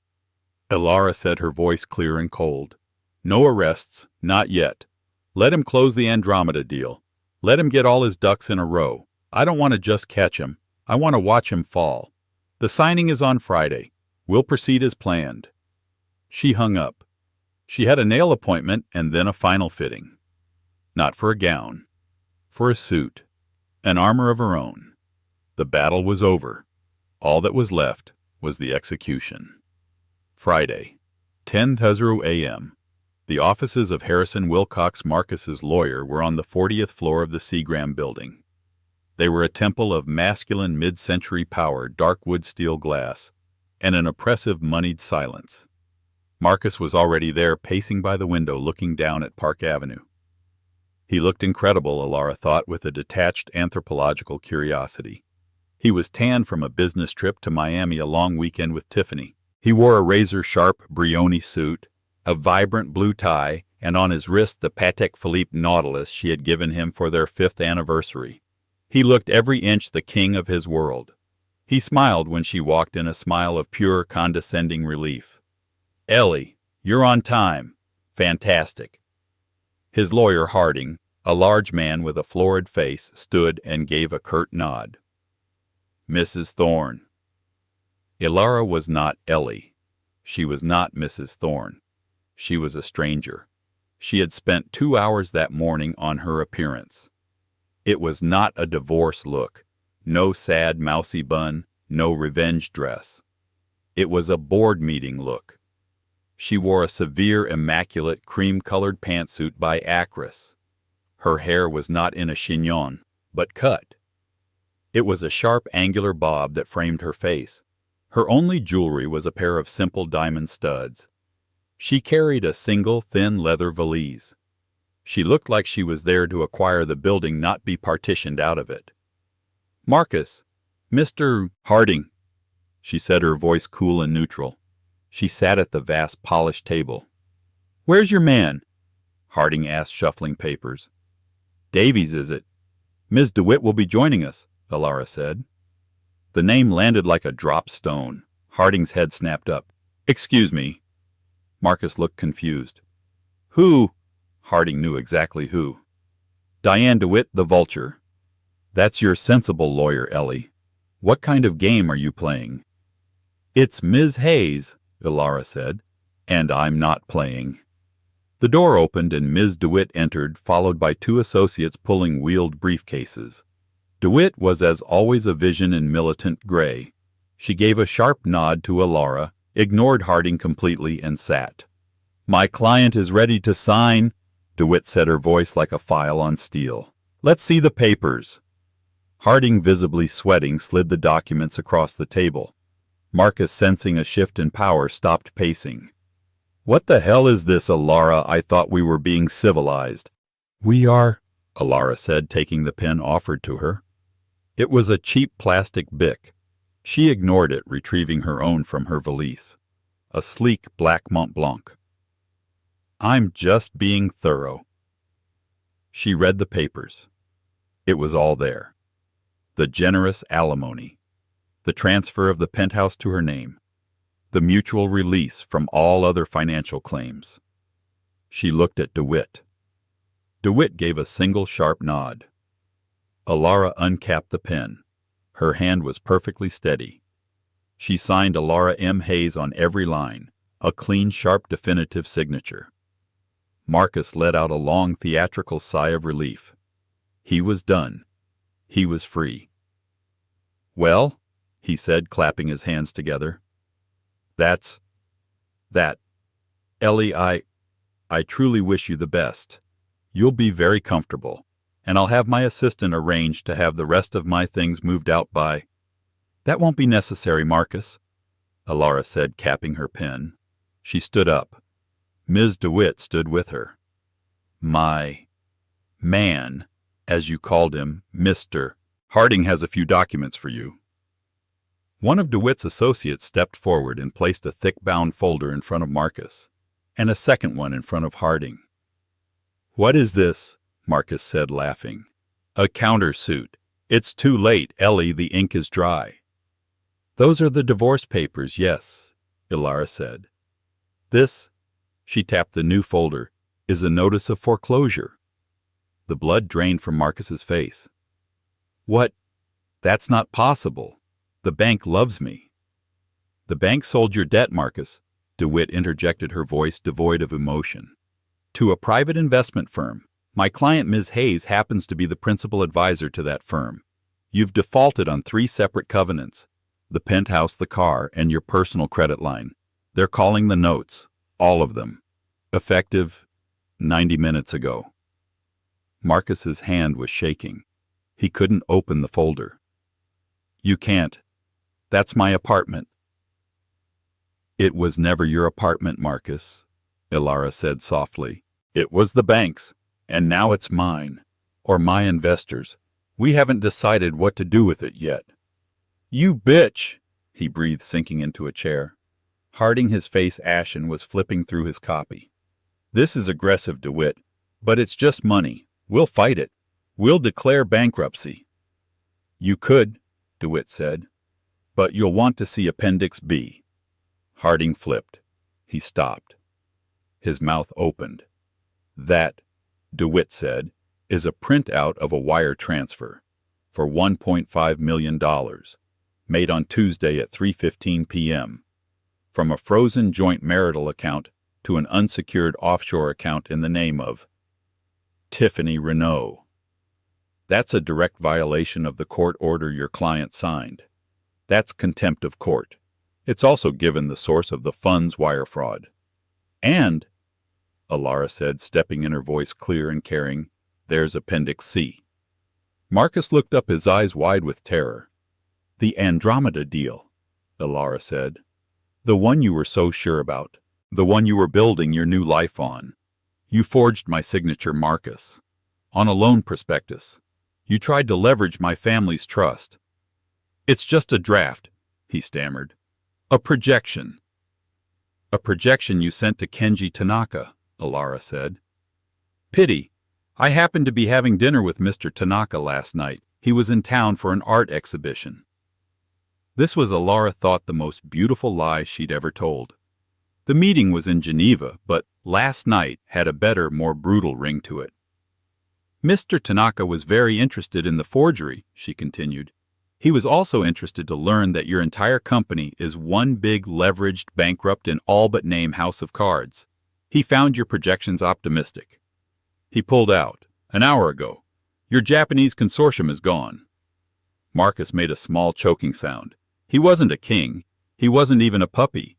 Alara said, her voice clear and cold. No arrests. Not yet. Let him close the Andromeda deal. Let him get all his ducks in a row. I don't want to just catch him. I want to watch him fall. The signing is on Friday. We'll proceed as planned. She hung up. She had a nail appointment and then a final fitting. Not for a gown. For a suit. An armor of her own. The battle was over. All that was left was the execution. Friday, 10:00 a.m. The offices of Harrison Wilcox Marcus's lawyer were on the 40th floor of the Seagram building. They were a temple of masculine mid-century power, dark wood steel glass, and an oppressive moneyed silence. Marcus was already there, pacing by the window, looking down at Park Avenue. He looked incredible, Alara thought, with a detached anthropological curiosity. He was tanned from a business trip to Miami, a long weekend with Tiffany. He wore a razor-sharp Brioni suit, a vibrant blue tie, and on his wrist the Patek Philippe Nautilus she had given him for their 5th anniversary. He looked every inch the king of his world. He smiled when she walked in, a smile of pure, condescending relief. Ellie, you're on time. Fantastic. His lawyer, Harding, a large man with a florid face, stood and gave a curt nod. Mrs. Thorne. Alara was not Ellie. She was not Mrs. Thorne. She was a stranger. She had spent 2 hours that morning on her appearance. It was not a divorce look, no sad mousy bun, no revenge dress. It was a board meeting look. She wore a severe, immaculate, cream-colored pantsuit by Acris. Her hair was not in a chignon, but cut. It was a sharp, angular bob that framed her face. Her only jewelry was a pair of simple diamond studs. She carried a single, thin leather valise. She looked like she was there to acquire the building, not be partitioned out of it. Marcus, Mr. Harding, she said, her voice cool and neutral. She sat at the vast polished table. Where's your man? Harding asked, shuffling papers. Davies, is it? Ms. DeWitt will be joining us, Alara said. The name landed like a dropped stone. Harding's head snapped up. Excuse me. Marcus looked confused. Who? Harding knew exactly who. Diane DeWitt, the Vulture. That's your sensible lawyer, Ellie. What kind of game are you playing? It's Ms. Hayes, Alara said, and I'm not playing. The door opened and Ms. DeWitt entered, followed by 2 associates pulling wheeled briefcases. DeWitt was as always a vision in militant gray. She gave a sharp nod to Alara, ignored Harding completely, and sat. My client is ready to sign, DeWitt said, her voice like a file on steel. Let's see the papers. Harding, visibly sweating, slid the documents across the table. Marcus, sensing a shift in power, stopped pacing. What the hell is this, Alara? I thought we were being civilized. We are, Alara said, taking the pen offered to her. It was a cheap plastic Bic. She ignored it, retrieving her own from her valise. A sleek black Mont Blanc. I'm just being thorough. She read the papers. It was all there. The generous alimony. the transfer of the penthouse to her name, the mutual release from all other financial claims. She looked at DeWitt. DeWitt gave a single sharp nod. Alara uncapped the pen. Her hand was perfectly steady. She signed Alara M. Hayes on every line, a clean, sharp, definitive signature. Marcus let out a long, theatrical sigh of relief. He was done. He was free. "Well," he said, clapping his hands together. That. Ellie, I truly wish you the best. You'll be very comfortable, and I'll have my assistant arrange to have the rest of my things moved out by—" "That won't be necessary, Marcus," Alara said, capping her pen. She stood up. Ms. DeWitt stood with her. "My man, as you called him, Mr. Harding has a few documents for you." One of DeWitt's associates stepped forward and placed a thick-bound folder in front of Marcus, and a second one in front of Harding. "What is this?" Marcus said, laughing. "A countersuit. It's too late, Ellie, the ink is dry." "Those are the divorce papers, yes," Alara said. "This," she tapped the new folder, "is a notice of foreclosure." The blood drained from Marcus's face. "What? That's not possible. The bank loves me." "The bank sold your debt, Marcus," DeWitt interjected, her voice devoid of emotion, "to a private investment firm. My client, Ms. Hayes, happens to be the principal advisor to that firm. You've defaulted on 3 separate covenants: the penthouse, the car, and your personal credit line. They're calling the notes, all of them, effective 90 minutes ago." Marcus's hand was shaking. He couldn't open the folder. "You can't. That's my apartment." "It was never your apartment, Marcus," Alara said softly. "It was the bank's, and now it's mine, or my investors'. We haven't decided what to do with it yet." "You bitch!" he breathed, sinking into a chair. Harding, his face ashen, was flipping through his copy. "This is aggressive, DeWitt, but it's just money. We'll fight it. We'll declare bankruptcy." "You could," DeWitt said, "but you'll want to see Appendix B." Harding flipped. He stopped. His mouth opened. "That," DeWitt said, "is a printout of a wire transfer for $1.5 million, made on Tuesday at 3:15 p.m., from a frozen joint marital account to an unsecured offshore account in the name of Tiffany Renault. That's a direct violation of the court order your client signed. That's contempt of court. It's also given the source of the funds wire fraud. And," Alara said, stepping in, her voice clear and caring, "there's Appendix C." Marcus looked up, his eyes wide with terror. "The Andromeda deal," Alara said. "The one you were so sure about. The one you were building your new life on. You forged my signature, Marcus. On a loan prospectus. You tried to leverage my family's trust." "It's just a draft," he stammered. "A projection." "A projection you sent to Kenji Tanaka," Alara said. "Pity. I happened to be having dinner with Mr. Tanaka last night. He was in town for an art exhibition." This was, Alara thought, the most beautiful lie she'd ever told. The meeting was in Geneva, but last night had a better, more brutal ring to it. "Mr. Tanaka was very interested in the forgery," she continued. "He was also interested to learn that your entire company is one big, leveraged, bankrupt, and all but name house of cards. He found your projections optimistic. He pulled out an hour ago. Your Japanese consortium is gone." Marcus made a small choking sound. He wasn't a king. He wasn't even a puppy.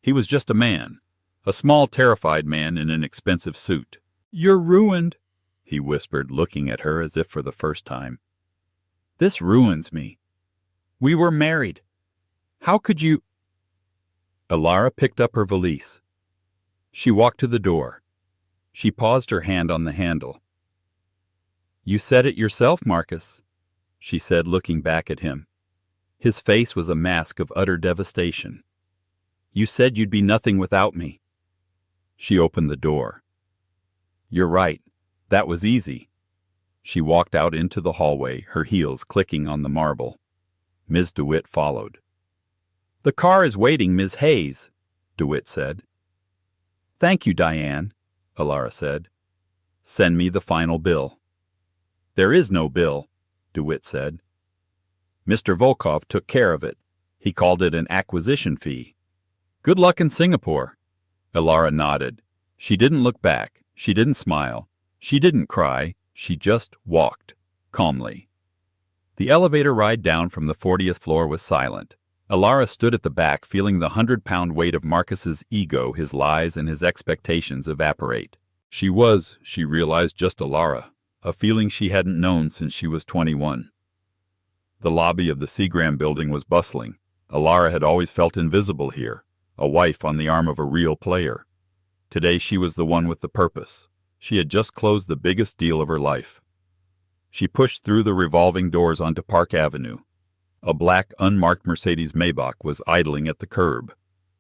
He was just a man. A small, terrified man in an expensive suit. "You're ruined," he whispered, looking at her as if for the first time. "This ruins me. We were married. How could you—" Alara picked up her valise. She walked to the door. She paused, her hand on the handle. "You said it yourself, Marcus," she said, looking back at him. His face was a mask of utter devastation. "You said you'd be nothing without me." She opened the door. "You're right. That was easy." She walked out into the hallway, her heels clicking on the marble. Ms. DeWitt followed. "The car is waiting, Ms. Hayes," DeWitt said. "Thank you, Diane," Alara said. "Send me the final bill." "There is no bill," DeWitt said. "Mr. Volkov took care of it. He called it an acquisition fee." "Good luck in Singapore." Alara nodded. She didn't look back. She didn't smile. She didn't cry. She just walked, calmly. The elevator ride down from the 40th floor was silent. Alara stood at the back, feeling the 100-pound weight of Marcus's ego, his lies, and his expectations evaporate. She realized, just Alara, a feeling she hadn't known since she was 21. The lobby of the Seagram building was bustling. Alara had always felt invisible here, a wife on the arm of a real player. Today she was the one with the purpose. She had just closed the biggest deal of her life. She pushed through the revolving doors onto Park Avenue. A black, unmarked Mercedes Maybach was idling at the curb.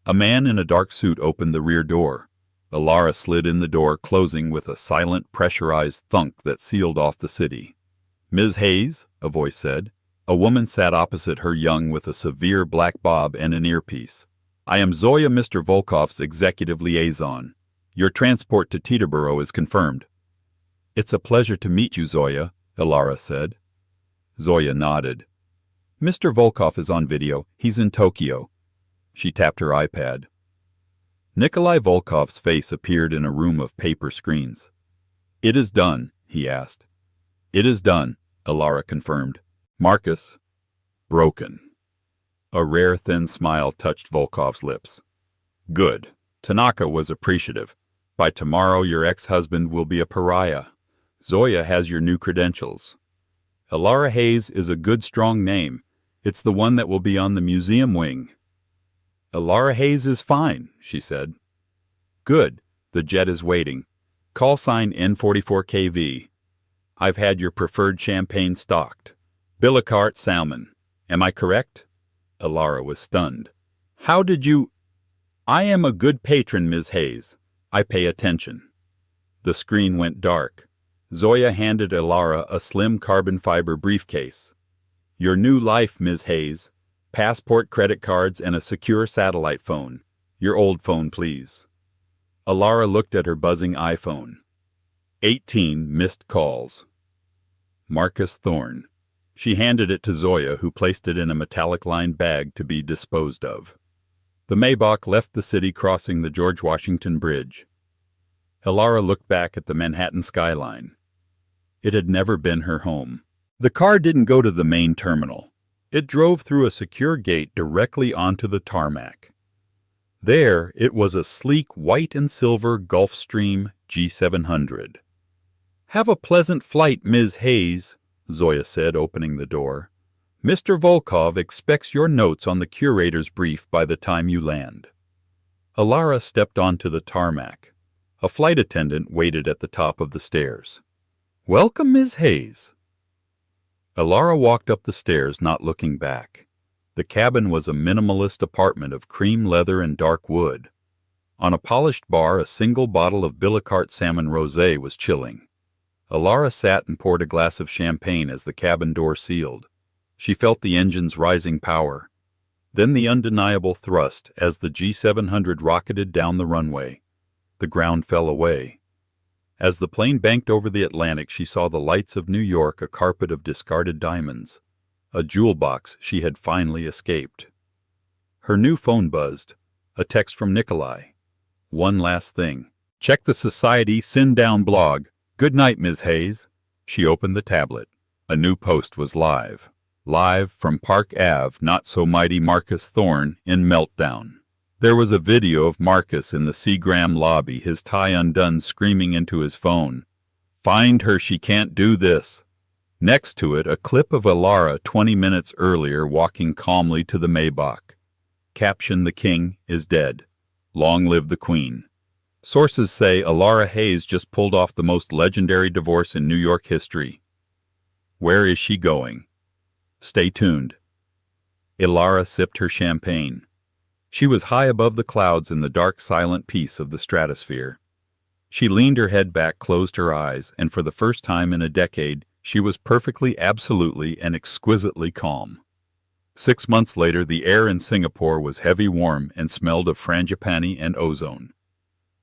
A man in a dark suit opened the rear door. Alara slid in the door, closing with a silent, pressurized thunk that sealed off the city. "Ms. Hayes," a voice said. A woman sat opposite her, young, with a severe black bob and an earpiece. "I am Zoya, Mr. Volkov's executive liaison. Your transport to Teterboro is confirmed." "It's a pleasure to meet you, Zoya," Alara said. Zoya nodded. "Mr. Volkov is on video. He's in Tokyo." She tapped her iPad. Nikolai Volkov's face appeared in a room of paper screens. "It is done," he asked. "It is done," Alara confirmed. "Marcus, broken." A rare thin smile touched Volkov's lips. "Good." Tanaka was appreciative. "By tomorrow your ex-husband will be a pariah. Zoya has your new credentials. Alara Hayes is a good, strong name. It's the one that will be on the museum wing." "Alara Hayes is fine," she said. "Good. The jet is waiting. Call sign N44KV. I've had your preferred champagne stocked. Billionaire salmon. Am I correct?" Alara was stunned. "How did you—" "I am a good patron, Ms. Hayes. I pay attention." The screen went dark. Zoya handed Alara a slim carbon fiber briefcase. "Your new life, Ms. Hayes. Passport, credit cards, and a secure satellite phone. Your old phone, please." Alara looked at her buzzing iPhone. 18 missed calls. Marcus Thorne. She handed it to Zoya, who placed it in a metallic-lined bag to be disposed of. The Maybach left the city, crossing the George Washington Bridge. Alara looked back at the Manhattan skyline. It had never been her home. The car didn't go to the main terminal. It drove through a secure gate directly onto the tarmac. There, it was a sleek white and silver Gulfstream G700. "Have a pleasant flight, Ms. Hayes," Zoya said, opening the door. "Mr. Volkov expects your notes on the curator's brief by the time you land." Alara stepped onto the tarmac. A flight attendant waited at the top of the stairs. "Welcome, Ms. Hayes." Alara walked up the stairs, not looking back. The cabin was a minimalist apartment of cream leather and dark wood. On a polished bar, a single bottle of Billionaire salmon rosé was chilling. Alara sat and poured a glass of champagne as the cabin door sealed. She felt the engine's rising power. Then the undeniable thrust as the G700 rocketed down the runway. The ground fell away. As the plane banked over the Atlantic, she saw the lights of New York, a carpet of discarded diamonds. A jewel box she had finally escaped. Her new phone buzzed. A text from Nikolai. "One last thing. Check the Society Send-Down blog. Good night, Ms. Hayes." She opened the tablet. A new post was live. Live from Park Ave, not so mighty Marcus Thorne in meltdown. There was a video of Marcus in the Seagram lobby, his tie undone, screaming into his phone. "Find her, she can't do this." Next to it, a clip of Alara 20 minutes earlier walking calmly to the Maybach. Caption: "The king is dead. Long live the queen." Sources say Alara Hayes just pulled off the most legendary divorce in New York history. Where is she going? Stay tuned. Alara sipped her champagne. She was high above the clouds in the dark, silent peace of the stratosphere. She leaned her head back, closed her eyes, and for the first time in a decade, she was perfectly, absolutely, and exquisitely calm. 6 months later, the air in Singapore was heavy, warm, and smelled of frangipani and ozone.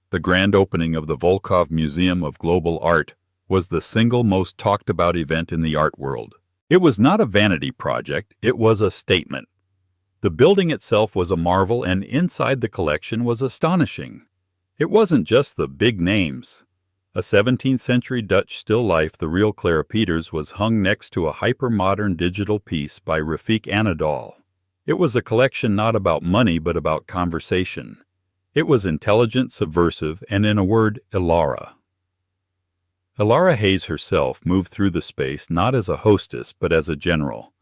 The grand opening of the Volkov Museum of Global Art was the single most talked about event in the art world. It was not a vanity project, it was a statement. The building itself was a marvel, and inside the collection was astonishing. It wasn't just the big names. A 17th-century Dutch still life, the real Clara Peters, was hung next to a hyper-modern digital piece by Rafik Anadol. It was a collection not about money but about conversation. It was intelligent, subversive, and in a word, Elara. Elara Hayes herself moved through the space not as a hostess but as a general.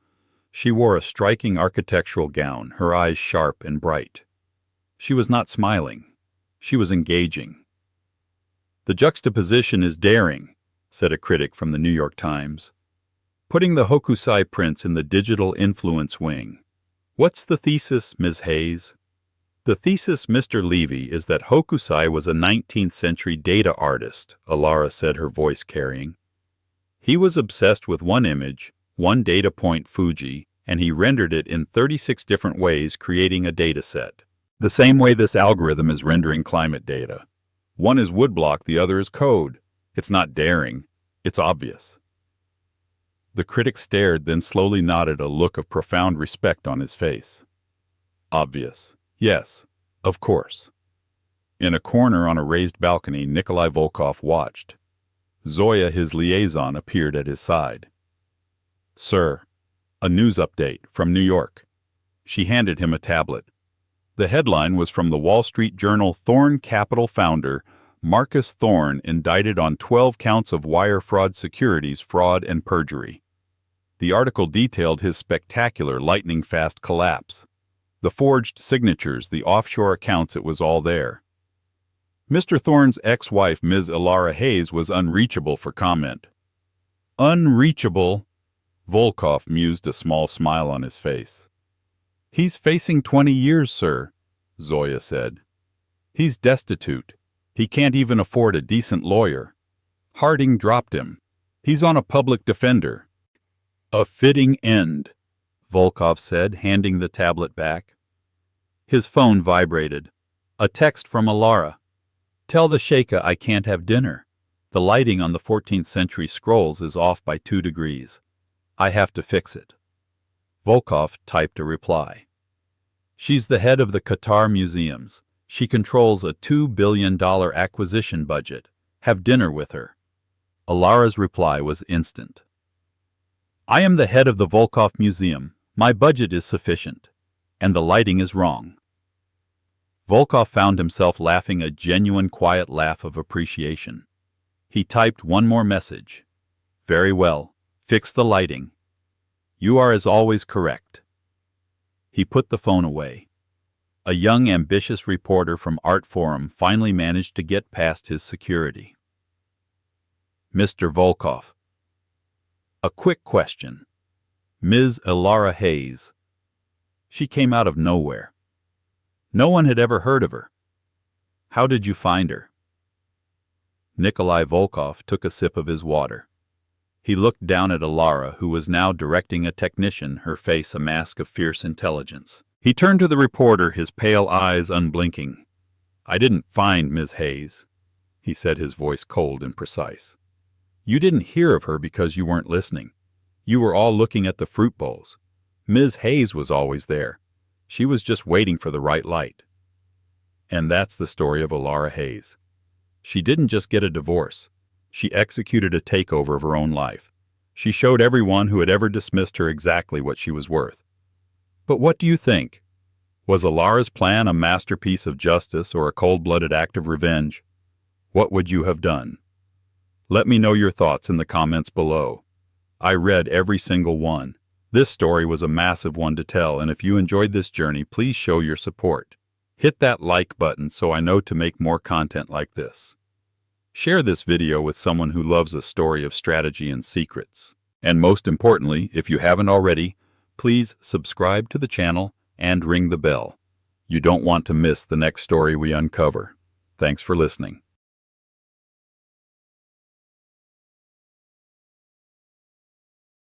She wore a striking architectural gown, her eyes sharp and bright. She was not smiling. She was engaging. "The juxtaposition is daring," said a critic from the New York Times. "Putting the Hokusai prints in the digital influence wing. What's the thesis, Ms. Hayes?" "The thesis, Mr. Levy, is that Hokusai was a 19th-century data artist," Elara said, her voice carrying. "He was obsessed with one image, one data point Fuji, and he rendered it in 36 different ways, creating a data set. The same way this algorithm is rendering climate data. One is woodblock, the other is code. It's not daring, it's obvious." The critic stared, then slowly nodded, a look of profound respect on his face. "Obvious. Yes, of course." In a corner on a raised balcony, Nikolai Volkov watched. Zoya, his liaison, appeared at his side. "Sir, a news update from New York." She handed him a tablet. The headline was from the Wall Street Journal: Thorne Capital founder Marcus Thorne indicted on 12 counts of wire fraud, securities fraud, and perjury. The article detailed his spectacular, lightning-fast collapse. The forged signatures, the offshore accounts, it was all there. Mr. Thorne's ex-wife, Ms. Elara Hayes, was unreachable for comment. "Unreachable?" Volkov mused, a small smile on his face. "He's facing 20 years, sir," Zoya said. "He's destitute. He can't even afford a decent lawyer. Harding dropped him. He's on a public defender." "A fitting end," Volkov said, handing the tablet back. His phone vibrated. A text from Elara. "Tell the Sheikha I can't have dinner. The lighting on the 14th century scrolls is off by 2 degrees. I have to fix it." Volkov typed a reply. "She's the head of the Qatar Museums. She controls a $2 billion acquisition budget. Have dinner with her." Elara's reply was instant. "I am the head of the Volkov Museum. My budget is sufficient. And the lighting is wrong." Volkov found himself laughing, a genuine, quiet laugh of appreciation. He typed one more message. "Very well. Fix the lighting. You are as always correct." He put the phone away. A young, ambitious reporter from Art Forum finally managed to get past his security. "Mr. Volkov, a quick question. Ms. Elara Hayes. She came out of nowhere. No one had ever heard of her. How did you find her?" Nikolai Volkov took a sip of his water. He looked down at Elara, who was now directing a technician, her face a mask of fierce intelligence. He turned to the reporter, his pale eyes unblinking. "I didn't find Ms. Hayes," he said, his voice cold and precise. "You didn't hear of her because you weren't listening. You were all looking at the fruit bowls. Ms. Hayes was always there. She was just waiting for the right light." And that's the story of Elara Hayes. She didn't just get a divorce. She executed a takeover of her own life. She showed everyone who had ever dismissed her exactly what she was worth. But what do you think? Was Elara's plan a masterpiece of justice or a cold-blooded act of revenge? What would you have done? Let me know your thoughts in the comments below. I read every single one. This story was a massive one to tell, and if you enjoyed this journey, please show your support. Hit that like button so I know to make more content like this. Share this video with someone who loves a story of strategy and secrets. And most importantly, if you haven't already, please subscribe to the channel and ring the bell. You don't want to miss the next story we uncover. Thanks for listening.